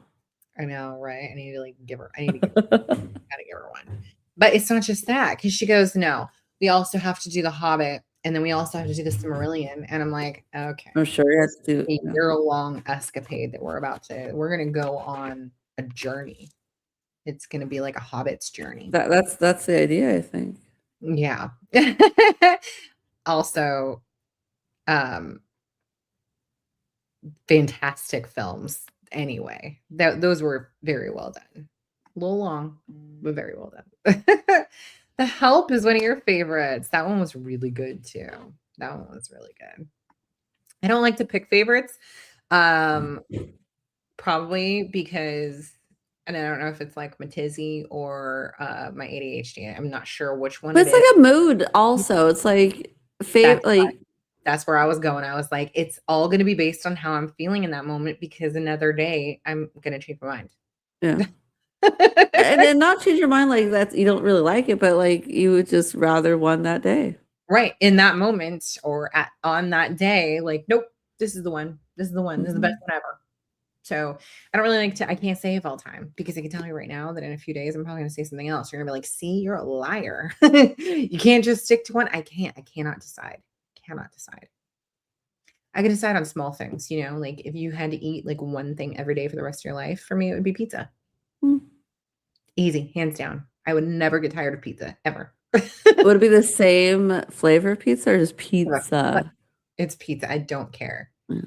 I know, right? I need to like give her. I need to give her. Gotta give her one. But it's not just that because she goes, no. We also have to do The Hobbit, and then we also have to do the Silmarillion, and I'm like, okay. I'm sure you have to do A year-long escapade that we're gonna go on a journey. It's gonna be like a Hobbit's journey. That's the idea, I think. Yeah. Also, fantastic films anyway. Those were very well done. A little long, but very well done. The Help is one of your favorites. That one was really good too. That one was really good. I don't like to pick favorites. Probably because, and I don't know if it's like my tizzy or my ADHD. I'm not sure which one But it it's is. like a mood also. It's like That's where I was going. I was like, it's all going to be based on how I'm feeling in that moment because another day I'm going to change my mind. yeah. And then not change your mind like that you don't really like it, but like you would just rather one that day. Right. In that moment or on that day, like, nope, this is the one. This is the one. This is the best one ever. So I don't really like to, I can't save all time because I can tell you right now that in a few days, I'm probably going to say something else. You're going to be like, see, you're a liar. You can't just stick to one. I cannot decide. Cannot decide. I could decide on small things, you know, like if you had to eat like one thing every day for the rest of your life, for me, it would be pizza. Hmm. Easy, hands down. I would never get tired of pizza ever. Would it be the same flavor of pizza or just But pizza? it's pizza. I don't care. Yeah.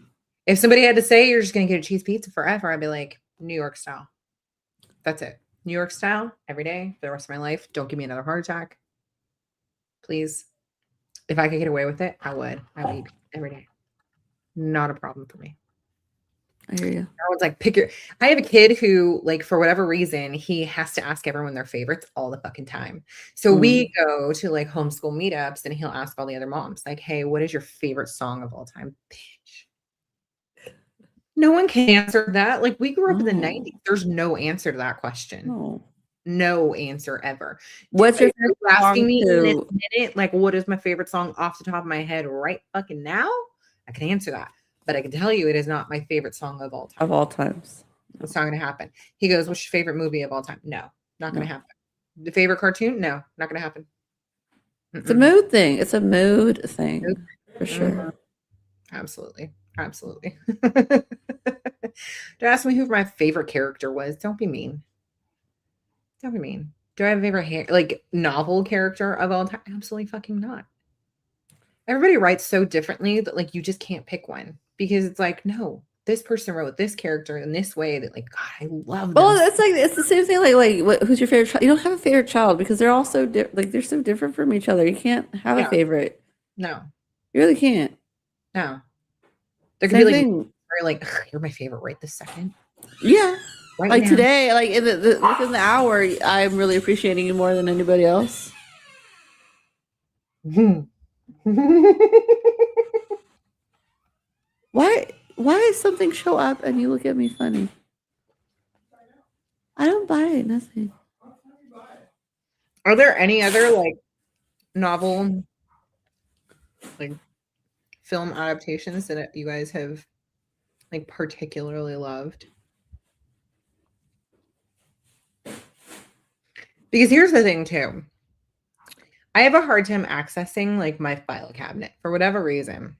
If somebody had to say you're just going to get a cheese pizza forever, I'd be like, New York style. That's it. New York style every day for the rest of my life. Don't give me another heart attack. Please. If I could get away with it, I would. I would eat every day. Not a problem for me. I hear you. Everyone's like, pick your. I have a kid who, like, for whatever reason, he has to ask everyone their favorites all the fucking time. So we go to like homeschool meetups and he'll ask all the other moms, like, hey, what is your favorite song of all time? Bitch. No one can answer that. Like, we grew up in the 90s. There's no answer to that question. No. No answer ever. What's your If you're favorite asking song me in this to minute, like, what is my favorite song off the top of my head right fucking now? I can answer that. But I can tell you it is not my favorite song of all time. of all times? It's not going to happen. He goes, what's your favorite movie of all time? No, not going to happen. The favorite cartoon? No, not going to happen. It's a mood thing. It's a mood thing for sure. Mhm. Absolutely. Absolutely. Don't ask me who my favorite character was. Don't be mean. Don't be mean. Do I have a favorite like novel character of all time? Absolutely fucking not. Everybody writes so differently that like you just can't pick one because it's like, no, this person wrote this character in this way that like, God, I love them. Well, it's like it's the same thing. Who's your favorite child? You don't have a favorite child because they're all so like they're so different from each other. You can't have a favorite. No, you really can't. No, there could be like, like you're my favorite right this second. Yeah, right like now. Today, like in within the hour, I'm really appreciating you more than anybody else. Why does something show up and you look at me funny? I don't buy it. Nothing. Are there any other like novel, like film adaptations that you guys have like particularly loved? Because here's the thing too. I have a hard time accessing like my file cabinet for whatever reason.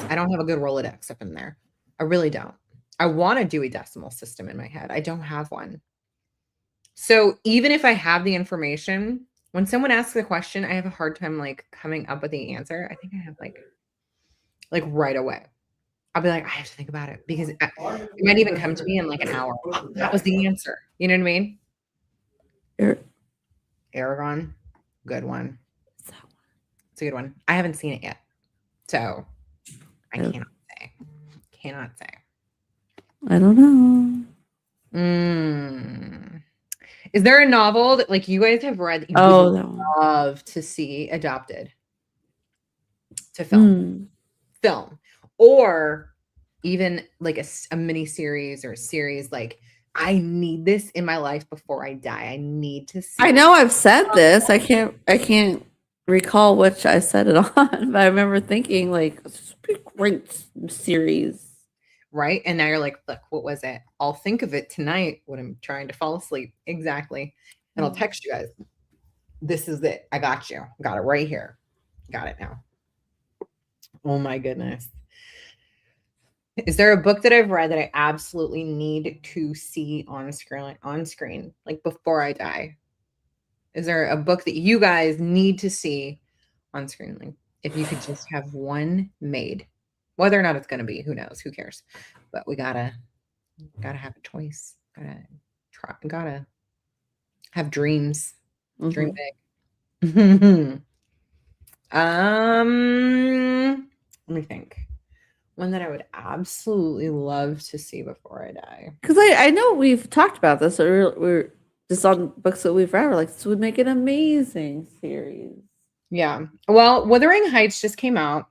I don't have a good Rolodex up in there. I really don't. I want a Dewey Decimal System in my head. I don't have one. So even if I have the information, when someone asks a question, I have a hard time like coming up with the answer. I think I have like right away. I'll be like, I have to think about it because it might even come to me in like an hour. That was the answer. You know what I mean? Aragon, good one. It's a good one. I haven't seen it yet, so I cannot say. Cannot say. I don't know. Is there a novel that like you guys have read that you would love to see adapted to film? Film. Or even like a mini series or a series like I need this in my life before I die. I need to see. I know I've said this. I can't recall which I said it on, but I remember thinking like it's a great series. Right. And now you're like, look, what was it? I'll think of it tonight when I'm trying to fall asleep. Exactly. And I'll text you guys. This is it. I got you. Got it right here. Got it now. Oh my goodness. Is there a book that I've read that I absolutely need to see on screen, like before I die? Is there a book that you guys need to see on screen? Like if you could just have one made, whether or not it's going to be, who knows, who cares? But we gotta have a choice. Gotta have dreams. Dream big. Let me think. One that I would absolutely love to see before I die. Because I know we've talked about this. We're just on books that we've read. We're like, this would make an amazing series. Yeah. Well, Wuthering Heights just came out.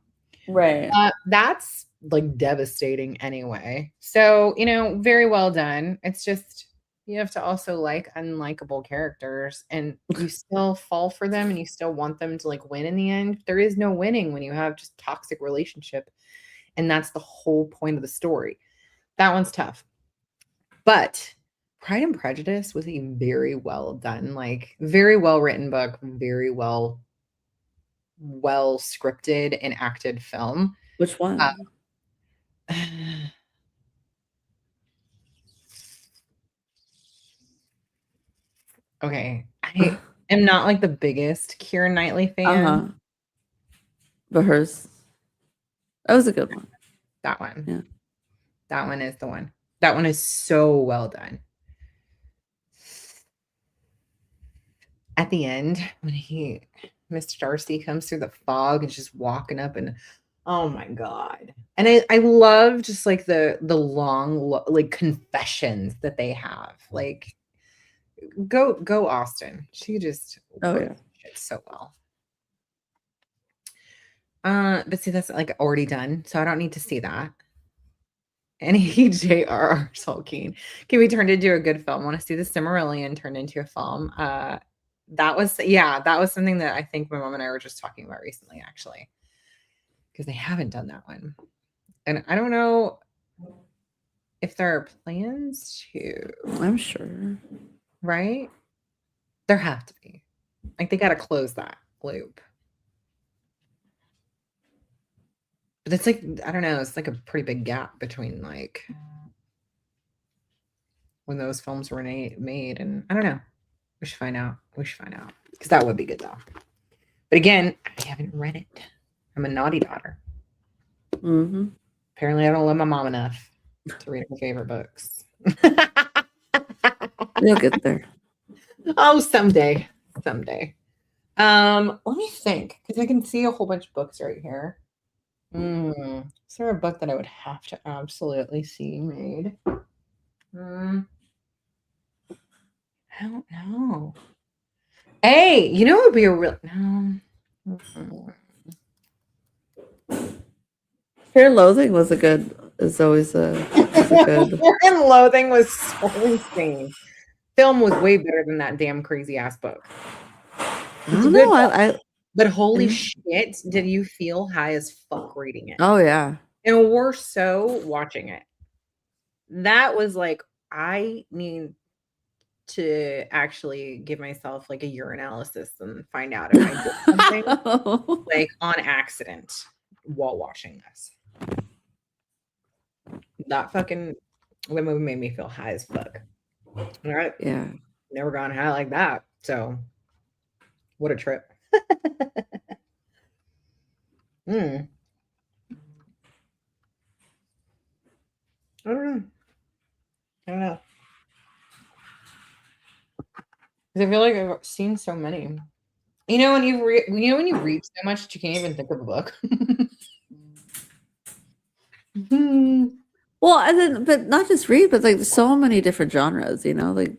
Right. That's like devastating anyway. So, you know, very well done. It's just you have to also like unlikable characters and you still fall for them and you still want them to like win in the end. There is no winning when you have just toxic relationship. And that's the whole point of the story. That one's tough. But Pride and Prejudice was a very well done, like very well written book, very well scripted and acted film. Which one? Okay, I am not like the biggest Keira Knightley fan. Uh-huh. But hers, that was a good one. That one. Yeah. That one is the one. That one is so well done. At the end, when Mr. Darcy comes through the fog and just walking up and oh my God. And I love just like the long like confessions that they have. Like go Austen. She just Oh wrote yeah. it so well. But see, that's like already done, so I don't need to see that. Any J.R.R. Tolkien can be turned into a good film. I want to see the Silmarillion turned into a film. That was something that I think my mom and I were just talking about recently, actually, because they haven't done that one, and I don't know if there are plans to. I'm sure. Right? There have to be. Like they got to close that loop. But it's like I don't know. It's like a pretty big gap between like when those films were made, and I don't know. We should find out. Because that would be good though. But again, I haven't read it. I'm a naughty daughter. Mm-hmm. Apparently, I don't love my mom enough to read her favorite books. You'll get there. Oh, someday. Let me think, because I can see a whole bunch of books right here. Is there a book that I would have to absolutely see made? I don't know. Hey, you know what would be a real no. Fear and Loathing was always a good. Fear and Loathing was so insane. Film was way better than that damn crazy ass book. I don't know. But holy shit, did you feel high as fuck reading it? Oh yeah. And we're so watching it. That was like, I need to actually give myself like a urinalysis and find out if I did something like on accident while watching this. The movie made me feel high as fuck. All right. Yeah. Never gone high like that. So what a trip. I don't know. Because I feel like I've seen so many. You know when you read so much that you can't even think of a book. Well, and then, but not just read, but like so many different genres. Like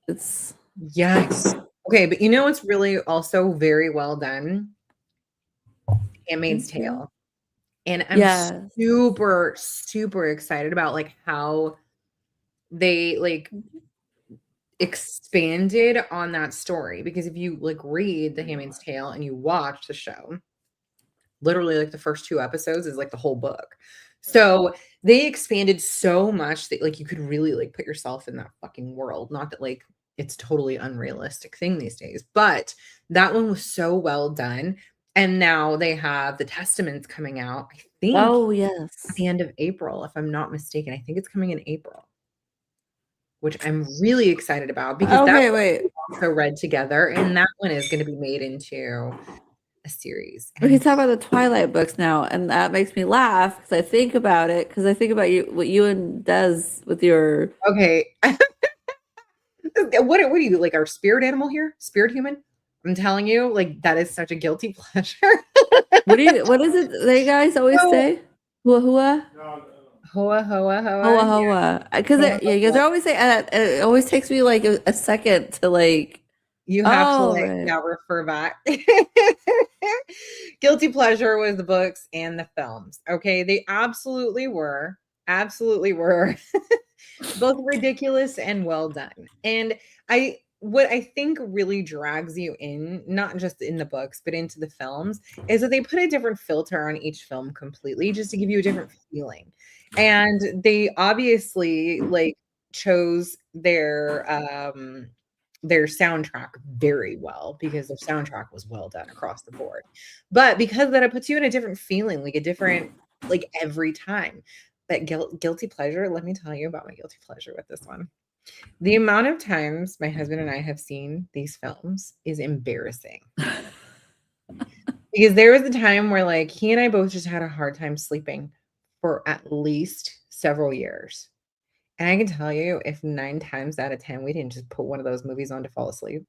it's. Yes. Okay, but you know what's really also very well done? Handmaid's Tale. And I'm super, super excited about like how they like expanded on that story, because if you like read The Handmaid's Tale and you watch the show, literally like the first 2 episodes is like the whole book. So they expanded so much that like you could really like put yourself in that fucking world. Not that like it's totally unrealistic thing these days, but that one was so well done. And now they have the Testaments coming out, I think. Oh yes. At the end of April, if I'm not mistaken. I think it's coming in April, which I'm really excited about, because wait. Also read together, and that one is going to be made into a series. We talk about the Twilight books now, and that makes me laugh because I think about it. Because I think about what you and Des with your. Okay. What are you, like our spirit animal here? Spirit human? I'm telling you, like that is such a guilty pleasure. What is it they guys always say? Hua hua? Hoa hoa hoa. Hoa hoa. Because you guys always say it always takes me like a second to like. You have to like now refer back. Guilty pleasure was the books and the films. Okay, they absolutely were. Both ridiculous and well done. And what I think really drags you in, not just in the books, but into the films, is that they put a different filter on each film completely just to give you a different feeling. And they obviously like chose their their soundtrack very well because their soundtrack was well done across the board. But because that it puts you in a different feeling, like a different like every time. But guilty pleasure, let me tell you about my guilty pleasure with this one. The amount of times my husband and I have seen these films is embarrassing. Because there was a time where like he and I both just had a hard time sleeping for at least several years. And I can tell you, if 9 times out of 10 we didn't just put one of those movies on to fall asleep.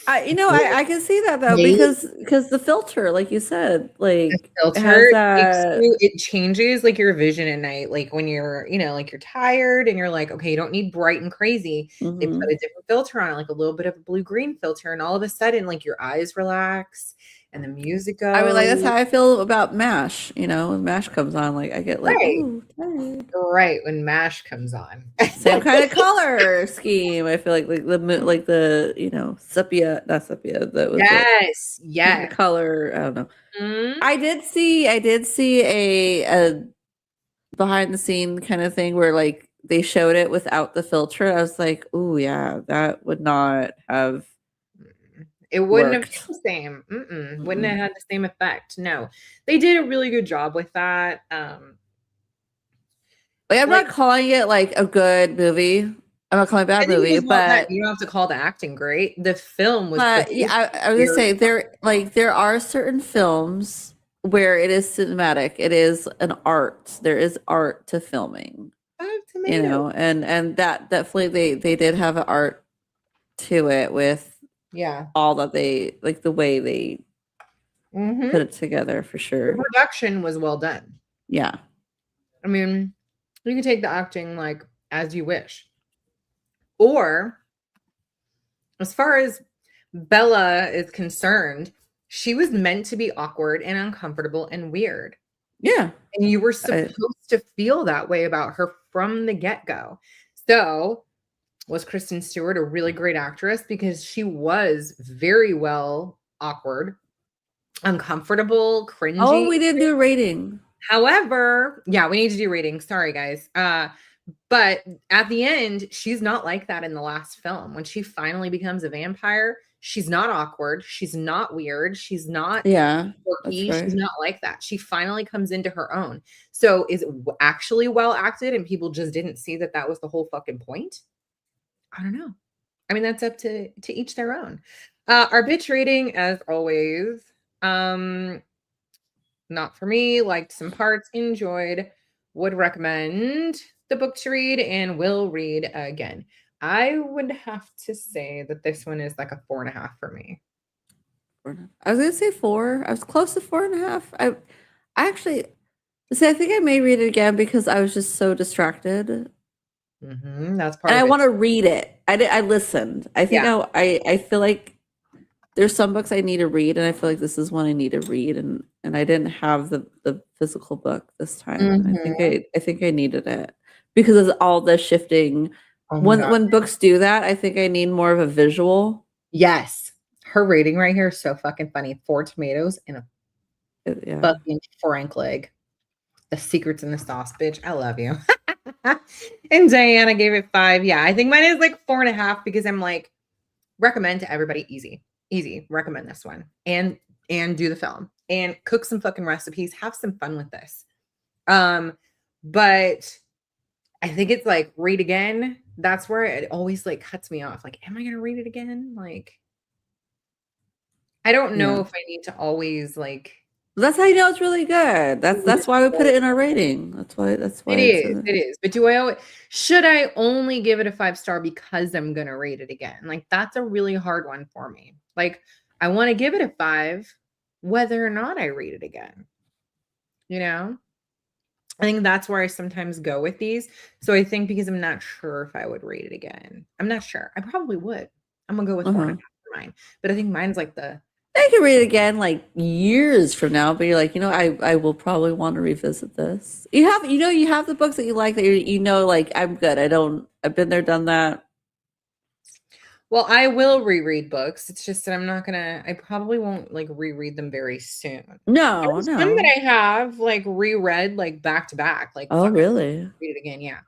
I can see that though Maybe because the filter, like you said, the like it has filter makes that. you it changes like your vision at night. Like when you're, like you're tired and you're like, okay, you don't need bright and crazy. They put a different filter on it, like a little bit of a blue-green filter, and all of a sudden, like your eyes relax and the music I mean, like that's goes. how I feel about MASH. When MASH comes on, like I get like, Right. ooh, tired. Right, when MASH comes on. Same kind of color scheme. I feel like the sepia, not sepia. That was Yes. color. I don't know. Mhm. I did see a behind the scene kind of thing where like they showed it without the filter. I was like, ooh, yeah, that would not have. It wouldn't have Worked. been the same. Wouldn't have had the same effect. No. They did a really good job with that. Like I'm Like not calling it like a good movie. I'm not calling it a bad I think it movie, was well done. but You don't have to call the acting great. The film was yeah, produced I was gonna say very there are certain films where it is cinematic. It is an art. There is art to filming. 5 tomatoes. And that definitely they did have an art to it with Yeah. all that they like the way they Mhm. put it together for The sure. production was well done. Yeah. I mean, you can take the acting like as you wish. Or as far as Bella is concerned, she was meant to be awkward and uncomfortable and weird. Yeah. And you were supposed to feel that way about her from the get-go. So, was Kristen Stewart a really great actress? Because she was very well awkward, uncomfortable, cringy. Oh, we didn't do a rating. However, yeah, we need to do ratings. Sorry, guys. But at the end, she's not like that in the last film. When she finally becomes a vampire, she's not awkward. She's not weird. She's not Yeah. quirky. That's right. She's not like that. She finally comes into her own. So is it actually well acted and people just didn't see that that was the whole fucking point? I don't know. I mean, that's up to each their own. Our bitch rating, as always, not for me, liked some parts, enjoyed, would recommend the book to read, and will read again. I would have to say that this one is like a 4.5 for me. I was gonna say 4. I was close to 4.5. I actually see. I think I may read it again because I was just so distracted, That's part and I of it. want to read it. I listened. I think Yeah. I feel like there's some books I need to read, and I feel like this is one I need to read, and I didn't have the physical book this time. And I think I needed it because of all the shifting. Oh my God. When books do that, I think I need more of a visual. Yes. Her rating right here is so fucking funny. 4 tomatoes and a Yeah. fucking Frank leg. The secret's in the sauce, bitch. I love you. And Diana gave it 5. Yeah, I think mine is like 4.5 because I'm like, recommend to everybody easy. Recommend this one and do the film and cook some fucking recipes. Have some fun with this. But I think it's like read again. That's where it always like cuts me off. Like, am I gonna read it again? Like, I don't know if I need to always like. That's how you know it's really good. That's why we put it in our rating. That's why It is. But should I only give it a 5-star because I'm gonna rate it again? Like that's a really hard one for me. Like I want to give it a 5, whether or not I read it again. I think that's where I sometimes go with these. So I think because I'm not sure if I would rate it again. I'm not sure. I probably would. I'm gonna go with 4.5 for mine. But I think mine's like I can read it again like years from now, but you're like, I will probably want to revisit this. You have the books that you like that like I'm good. I've been there, done that. Well, I will reread books. It's just that I probably won't like reread them very soon. No. Some that I have like reread like back to back. Like, oh, really? Read it again. Yeah.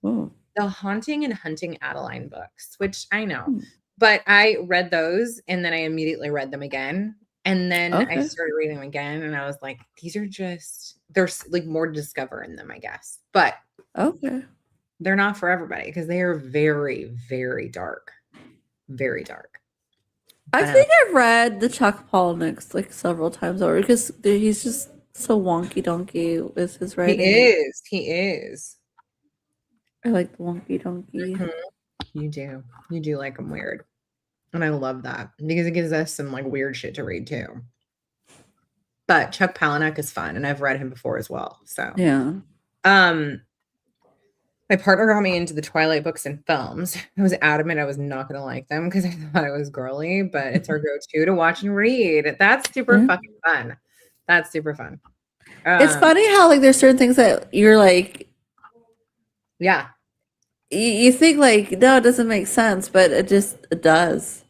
Oh. the Haunting and Hunting Adeline books, which I know, Hmm. but I read those and then I immediately read them again. And then I Okay. started reading them again and I was like, these are just, there's like more to discover in them, I guess. But Okay. they're not for everybody because they are very, very dark. Very dark. I But, think I've read the Chuck Palahniuk like several times over because he's just so wonky donkey with his he writing. is. He is. I like the wonky donkey. Mhm. You do. You do like them weird. And I love that because it gives us some like weird shit to read too. But Chuck Palahniuk is fun and I've read him before as well. So Yeah. My partner got me into the Twilight books and films. I was adamant I was not going to like them because I thought it was girly, but it's our go-to to watch and read. That's super Yeah. fucking fun. That's super fun. It's funny how like there's certain things that you're like, Yeah. you think like, no, it doesn't make sense, but it does.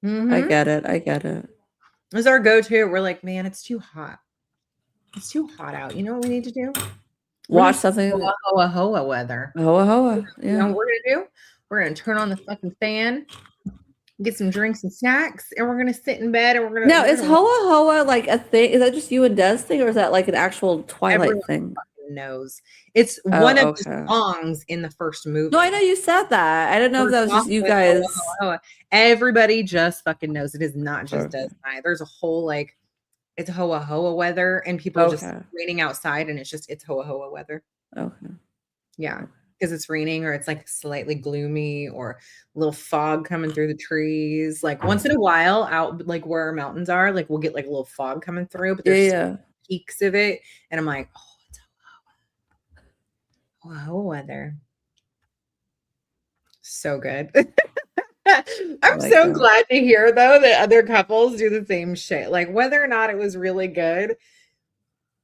I Mhm. get it. I get it. It's our go-to. We're like, man, it's too hot. It's too hot out. You know what we need to do? Watch something. Hoa, hoa, hoa weather. Hoa hoa. You know Yeah. what we're going to do? We're going to turn on the fucking fan, get some drinks and snacks, and we're going to sit in bed and we're going to. Now, is hoa hoa like a thing? Is that just you and Des thing, or is that like an actual Twilight Everyone thing? knows. It's Oh, one of okay. the songs in the first movie. No, I know you said that. I didn't know if that was just you guys. Everybody just fucking knows. It is not just Okay. Des and I. There's a whole like, it's hoa hoa weather, and people are just Okay. raining outside, and it's hoa hoa weather. Okay. Yeah, because it's raining or it's like slightly gloomy or a little fog coming through the trees. Like once in a while, out like where our mountains are, like we'll get like a little fog coming through, but there's Yeah. peaks of it, and I'm like, oh, it's hoa hoa weather. So good. I'm like so it. glad to hear though that other couples do the same shit. Like whether or not it was really good,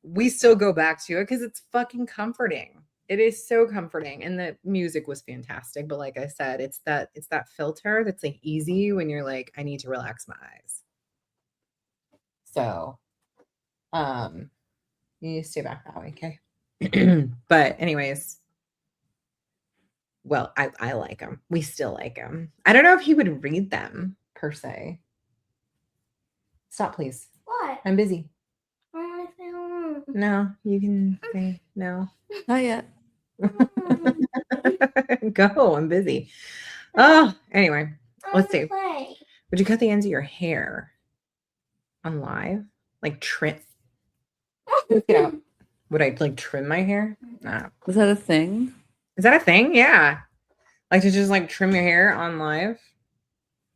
we still go back to it because it's fucking comforting. It is so comforting. And the music was fantastic. But like I said, it's that filter that's like easy when you're like, I need to relax my eyes. So you need to stay back that way, okay? But anyways. Well, I like them. We still like them. I don't know if he would read them per se. Stop, please. What? I'm busy. Why am I saying No, you can say no. Not yet. Go. I'm busy. Oh, anyway, let's see. Play. Would you cut the ends of your hair on live? Like trim? Look it out. Would I like trim my hair? No. Was that a thing? Is that a thing? Yeah. Like to just like trim your hair on live?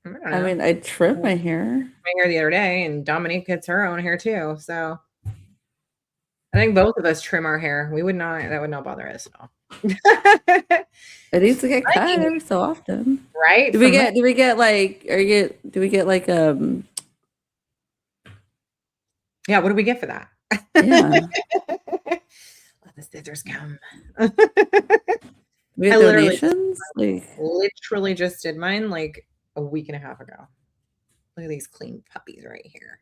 I don't know. I mean, I trimmed my hair. My hair the other day, and Dominique gets her own hair too. So I think both of us trim our hair. That would not bother us at all. It needs to get cut Right. every so often. Right? Do we get like Yeah, what do we get for that? yeah. Let the scissors come. We I have literally donations? Like literally just did mine like a week and a half ago. Look at these clean puppies right here.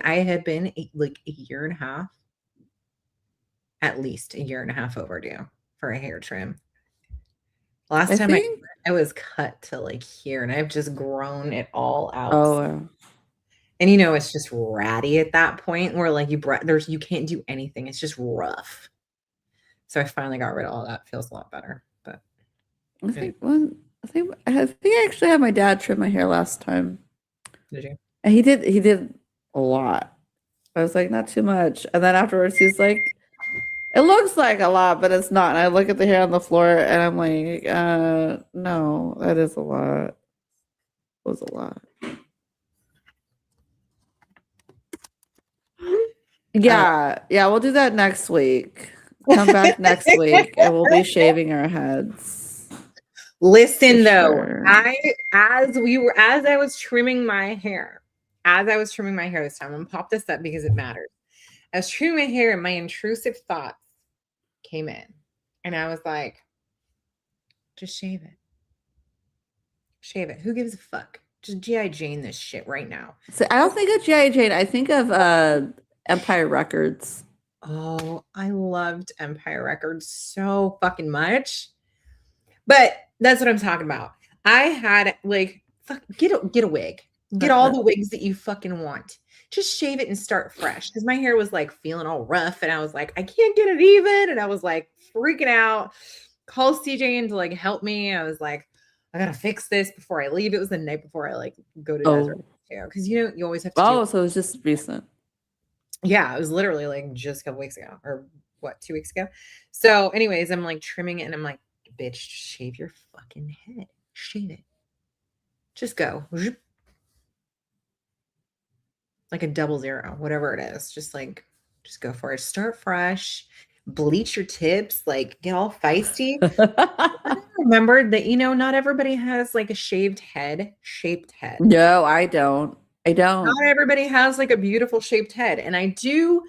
I had been like a year and a half, at least a year and a half overdue for a hair trim. Last time I was cut to like here, and I've just grown it all out. Oh wow. And you know, it's just ratty at that point where like you can't do anything. It's just rough. So I finally got rid of all that. Feels a lot better. But I think I actually had my dad trim my hair last time. did you? And he did a lot. I was like, not too much. And then afterwards he was like, it looks like a lot, but it's not. And I look at the hair on the floor and I'm like, no, that is a lot. It was a lot. Yeah, we'll do that next week. Come back next week and we'll be shaving our heads. Listen For though, sure. as I was trimming my hair this time, I'm gonna pop this up because it matters. I was trimming my hair and my intrusive thoughts came in. And I was like, just shave it. Shave it. Who gives a fuck? Just G.I. Jane this shit right now. So I don't think of G.I. Jane. I think of Empire Records. Oh, I loved Empire Records so fucking much. But that's what I'm talking about. I had like get a wig. Get all the wigs that you fucking want. Just shave it and start fresh. Because my hair was like feeling all rough, and I was like, I can't get it even. And I was like freaking out. Call CJ in to like help me. I was like, I gotta fix this before I leave. It was the night before I like go to Desert. Because you know, you always have to do. So it was just recent. Yeah, it was literally like just a couple weeks ago, or what, 2 weeks ago. So, anyways, I'm like trimming it, and I'm like, bitch, shave your fucking head. Shave it. Just go. Like a 00, whatever it is. Just go for it. Start fresh. Bleach your tips. Like get all feisty. I remembered that, not everybody has like a shaped head. No, I don't. Not everybody has like a beautiful shaped head. And I do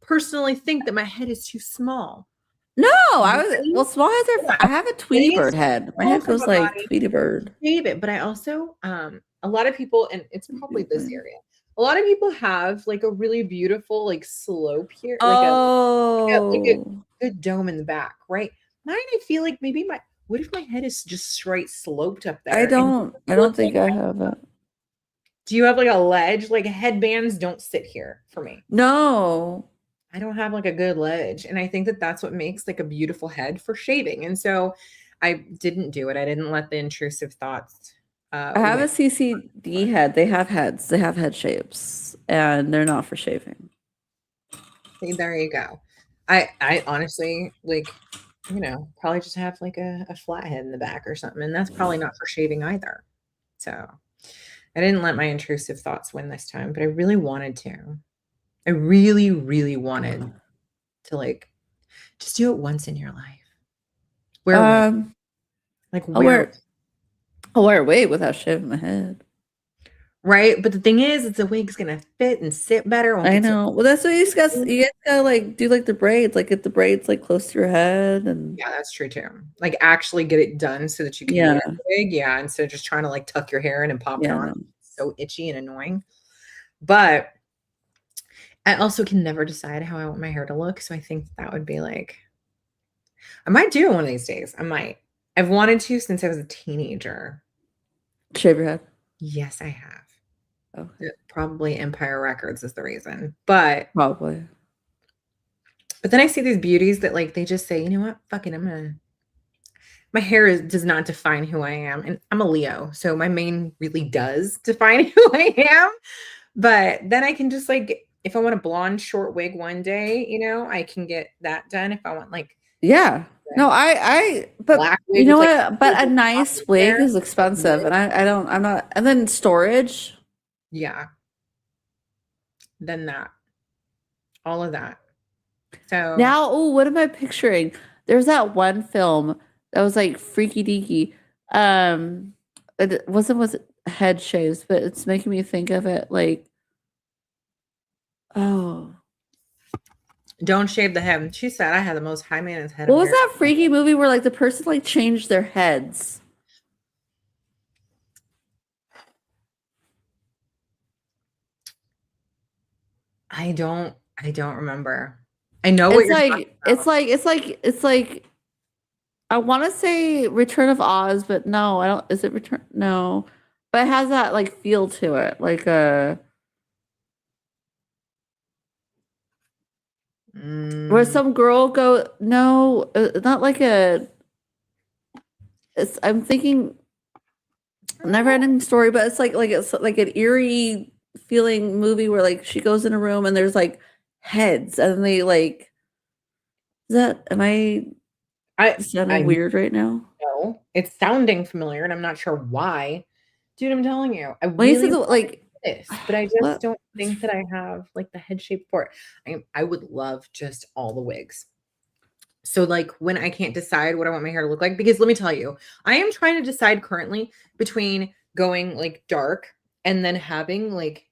personally think that my head is too small. No, small heads are. I have a Tweety Bird head. My head goes like Tweety Bird. Shave it, but I also a lot of people, and it's probably this area. A lot of people have like a really beautiful like slope here, like a good dome in the back, right? Mine, I feel like maybe what if my head is just straight sloped up there? I don't think I have it. Do you have like a ledge? Like headbands don't sit here for me. No. I don't have like a good ledge. And I think that that's what makes like a beautiful head for shaving. And so I didn't do it. I didn't let the intrusive thoughts. I have a CCD head. They have heads. They have head shapes, and they're not for shaving. See, there you go. I honestly probably just have like a flat head in the back or something. And that's probably not for shaving either. So I didn't let my intrusive thoughts win this time, but I really wanted to. I really, really wanted to like just do it once in your life. I'll wear a wig without shaving my head. Right, but the thing is, the wig's gonna fit and sit better. I know. Well, that's what you guys gotta like do, like the braids, like get the braids like close to your head, and yeah, that's true too. Like actually get it done so that you can wear the wig, instead of just trying to like tuck your hair in and pop it on. It's so itchy and annoying. But I also can never decide how I want my hair to look, so I think that would be like, I might do it one of these days. I might. I've wanted to since I was a teenager. Shave your head? Yes, I have. Okay. Probably Empire Records is the reason, but probably. But then I see these beauties that like they just say, you know what, fuck it, my hair does not define who I am, and I'm a Leo, so my mane really does define who I am. But then I can just like, if I want a blonde short wig one day, I can get that done. If I want like no, but you know what? But a nice wig is expensive, and I'm not. And then storage. Yeah. Then that, all of that. So now, what am I picturing? There's that one film that was like freaky deaky. It wasn't head shaves, but it's making me think of it like, don't shave the head. She said I had the most high maintenance head. What was that freaky movie where like the person like changed their heads? I don't remember. I know it's like I want to say Return of Oz, but no, I don't. Is it Return? No, but it has that like feel to it, like a where some girl go. No, not like a. I'm thinking Never Ending Story, but it's like an eerie feeling movie where like she goes in a room and there's like heads and they like. Is that sounding weird right now? No, it's sounding familiar, and I'm not sure why. Dude, I'm telling you, I really really like this, but I just don't think that I have like the head shape for it. I would love just all the wigs. So like when I can't decide what I want my hair to look like, because let me tell you, I am trying to decide currently between going like dark and then having like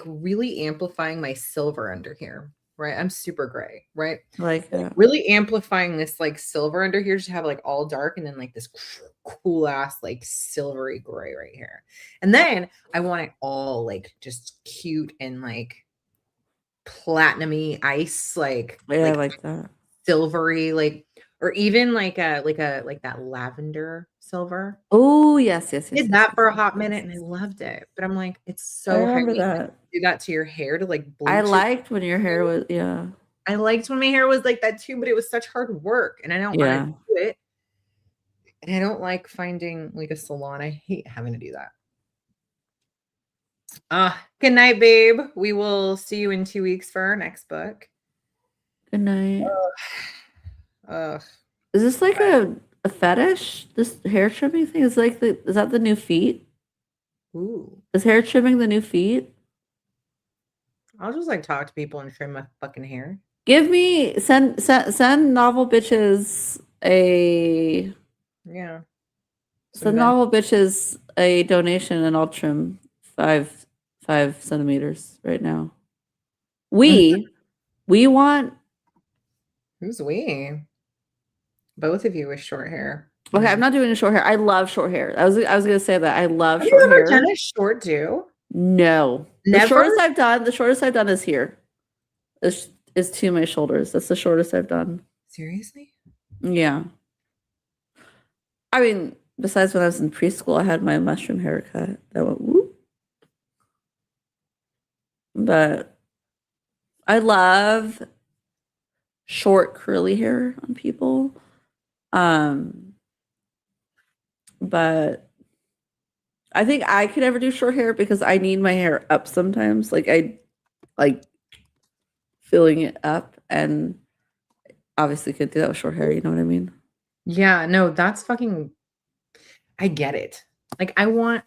really amplifying my silver under here. Right. I'm super gray, right? Like really amplifying this like silver under here to have like all dark and then like this cool ass like silvery gray right here. And then I want it all like just cute and like platinum-y ice, like like that. Silvery, like or even like that lavender silver. Oh, yes, yes, yes. Did yes, that yes, for a yes, hot yes, minute and I yes. loved it. But I'm like, it's I so high remember maintenance that. to do that to your hair to like I bleach it. liked when your hair was, yeah. I liked when my hair was like that too, but it was such hard work and I don't want to Yeah. do it. And I don't like finding like a salon. I hate having to do that. Good night, babe. We will see you in 2 weeks for our next book. Good night. Ugh. Is this like a fetish? This hair trimming thing is like is that the new feet? Ooh. Is hair trimming the new feet? I'll just like talk to people and trim my fucking hair. Give me send novel bitches a Yeah. send novel bitches a donation and I'll trim 5 centimeters right now. We want. Who's we? Both of you with short hair. Okay, I'm not doing a short hair. I love short hair. I was gonna say that I love Have short you ever hair. done a short do? No, Never? The shortest I've done is here. Is to my shoulders. That's the shortest I've done. Seriously? Yeah. I mean, besides when I was in preschool, I had my mushroom haircut. That went whoop. But I love short curly hair on people. But I think I could never do short hair because I need my hair up sometimes. Like I like filling it up and obviously could do that with short hair, you know what I mean? Yeah, no, that's fucking I get it. Like I want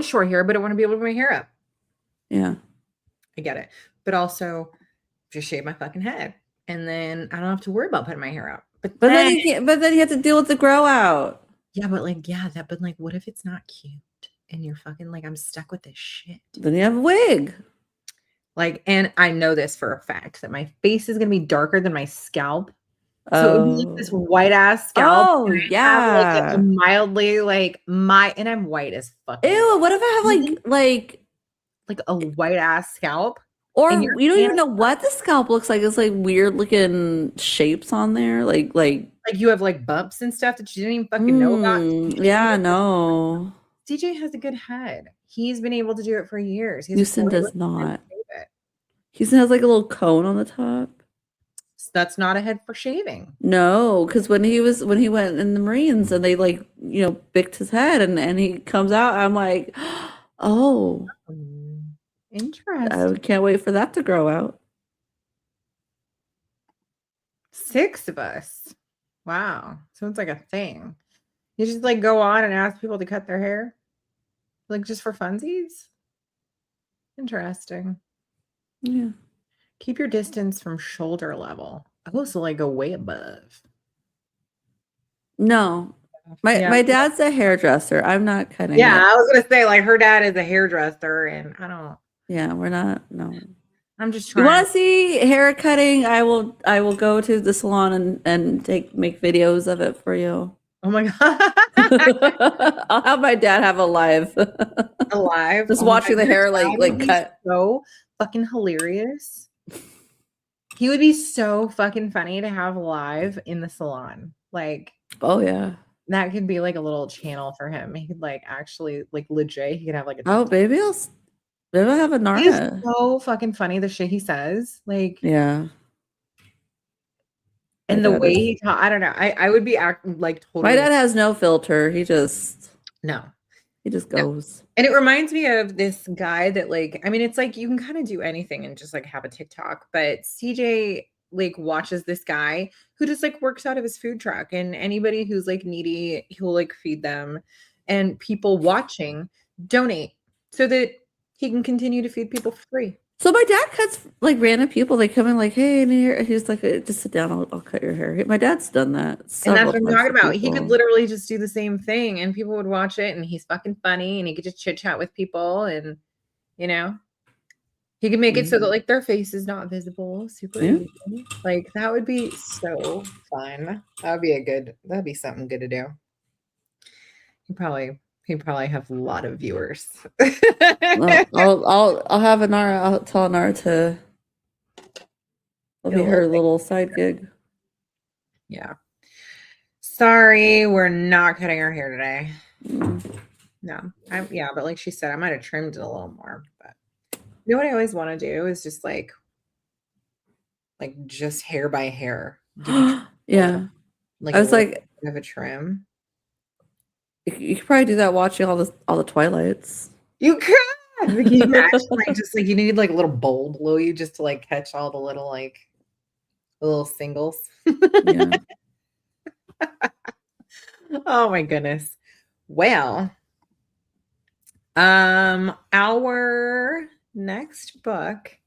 short hair, but I want to be able to put my hair up. Yeah. I get it. But also just shave my fucking head. And then I don't have to worry about putting my hair up. But then you have to deal with the grow out. Yeah, but like, but like, what if it's not cute? And you're fucking like, I'm stuck with this shit. Then you have a wig. Like, and I know this for a fact that my face is gonna be darker than my scalp. So it would be like this white ass scalp. Oh, yeah. Like mildly like and I'm white as fuck. Ew, what if I have like a white ass scalp? Or you don't even know what the scalp looks like. It's like weird looking shapes on there. Like you have like bumps and stuff that you didn't even fucking know about. Yeah, no. CJ has a good head. He's been able to do it for years. Houston does not. Houston has like a little cone on the top. So that's not a head for shaving. No, because when he went in the Marines and they like, bicked his head and he comes out, I'm like, oh. Interesting. I can't wait for that to grow out. 6 of us. Wow. Sounds like a thing. You just like go on and ask people to cut their hair? Like just for funsies? Interesting. Yeah. Keep your distance from shoulder level. Oh, so like go way above. No. My dad's a hairdresser. I'm not cutting. Yeah, I was gonna say like her dad is a hairdresser and I don't. Yeah, we're not. No. I'm just trying. You want to see hair cutting? I will go to the salon and make videos of it for you. Oh my god. I'll have my dad have a live. Just watching the hair like cut. So fucking hilarious. He would be so fucking funny to have live in the salon. Like, oh yeah. That could be like a little channel for him. He could like actually like legit. He could have like Maybe I'll have a Nara. He's so fucking funny, the shit he says. Like, yeah. And the way he talks, I don't know. I would be acting like totally. My dad has no filter. He just goes. And it reminds me of this guy that like, I mean, it's like you can kind of do anything and just like have a TikTok, but CJ like watches this guy who just like works out of his food truck, and anybody who's like needy, he'll like feed them, and people watching donate so that he can continue to feed people for free. So my dad cuts like random people. They come in like, hey, and he's like, just sit down. I'll cut your hair. My dad's done that. And that's what I'm talking about. He could literally just do the same thing and people would watch it, and he's fucking funny, and he could just chit chat with people, and he could make it so that like their face is not visible. Super easy. Like that would be so fun. That'd be something good to do. He'd probably have a lot of viewers. I'll have Anara. I'll tell Anara to. It'll be her little side gig. Yeah. Sorry, we're not cutting our hair today. Mm. No. Yeah, but like she said, I might have trimmed it a little more. But you know what I always want to do is just like just hair by hair. Yeah. Like I a was little like, bit of a trim. you could probably do that watching all the Twilights. You could. Can you imagine just like you need like a little bowl below you just to like catch all the little singles. Yeah. Oh my goodness. Well, our next book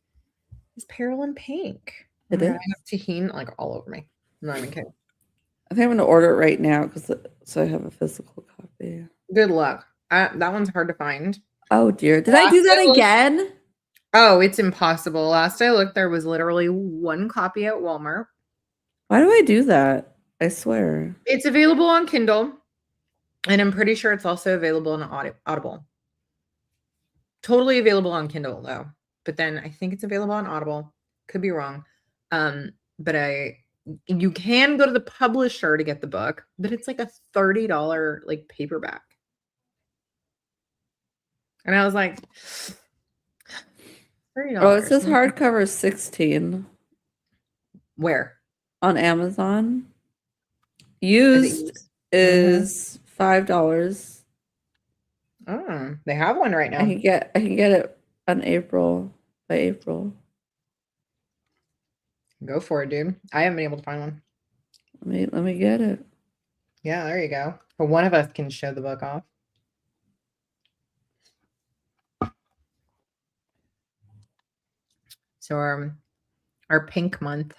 is Peril in Pink. Oh It my God, is. I have tahini like all over me. I'm not even kidding. I think I'm gonna order it right now so I have a physical copy. Good luck. That one's hard to find. Oh dear. Did I do that again? Oh, it's impossible. Last I looked, there was literally one copy at Walmart. Why do I do that? I swear. It's available on Kindle, and I'm pretty sure it's also available on Audible. Totally available on Kindle though, but then I think it's available on Audible. Could be wrong. But you can go to the publisher to get the book, but it's like a $30 like paperback. And I was like, $30. Oh, it says hardcover 16 Where? on Amazon. Is it Used is $5. Oh, they have one right now. I can get it on by April. Go for it, dude. I haven't been able to find one. Let me get it. Yeah, there you go. But one of us can show the book off. So our pink month.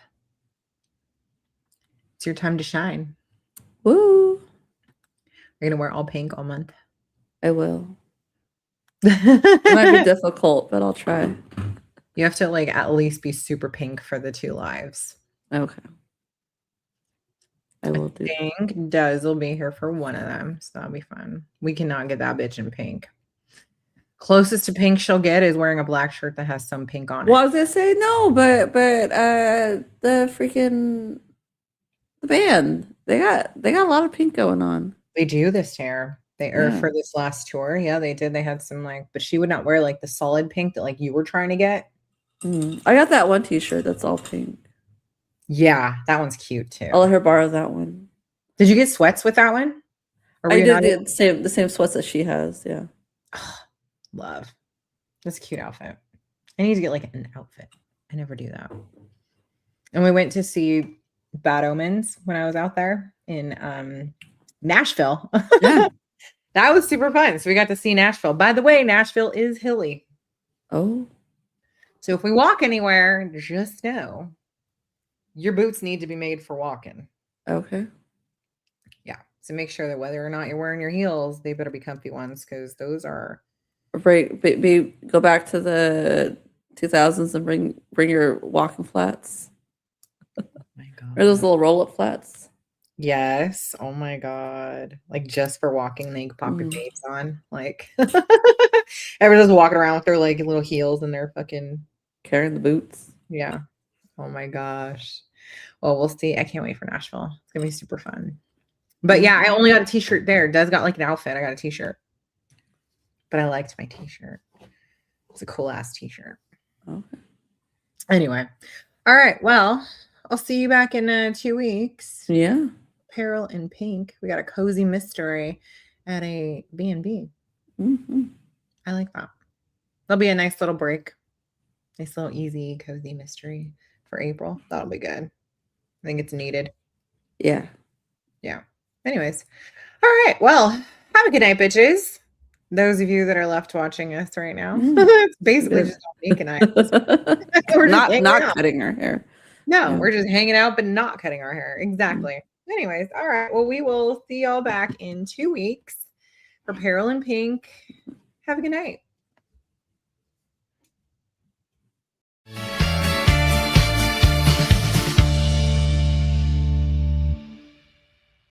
It's your time to shine. Woo! You're gonna wear all pink all month. I will. It might be difficult, but I'll try. You have to like at least be super pink for the 2 lives. Okay. I will do. I think Dez will be here for one of them, so that'll be fun. We cannot get that bitch in pink. Closest to pink she'll get is wearing a black shirt that has some pink on it. Well, I was gonna say no, but the band they got a lot of pink going on. They do this year. For this last tour. Yeah, they did. They had some but she would not wear like the solid pink that like you were trying to get. I got that one t-shirt that's all pink. Yeah, that one's cute too. I'll let her borrow that one. Did you get sweats with that one? Or I did the same sweats that she has. Yeah. Love. That's a cute outfit. I need to get like an outfit. I never do that. And we went to see Bad Omens when I was out there in Nashville. Yeah. That was super fun. So we got to see Nashville. By the way, Nashville is hilly. Oh. So if we walk anywhere, just know your boots need to be made for walking. Okay. Yeah. So make sure that whether or not you're wearing your heels, they better be comfy ones because those are Go back to the 2000s and bring your walking flats. Oh my God. Or those little roll-up flats. Yes. Oh my God. Like just for walking, they can pop your face on. Like everyone's walking around with their like little heels and their fucking carrying the boots. Yeah. Oh my gosh. Well, we'll see. I can't wait for Nashville. It's gonna be super fun. But yeah, I only got a t-shirt there. Des got like an outfit. I got a t-shirt. But I liked my t-shirt. It's a cool ass t-shirt. Okay. Anyway. All right. Well, I'll see you back in 2 weeks. Yeah. Peril in Pink. We got a cozy mystery at a B&B. Mm-hmm. I like that. That'll be a nice little break. Nice little easy, cozy mystery for April. That'll be good. I think it's needed. Yeah. Yeah. Anyways. All right. Well, have a good night, bitches. Those of you that are left watching us right now. It's basically just Dominique and I. We're not cutting our hair. No, we're just hanging out, but not cutting our hair. Exactly. Anyways, all right. Well, we will see y'all back in 2 weeks for Peril in Pink. Have a good night.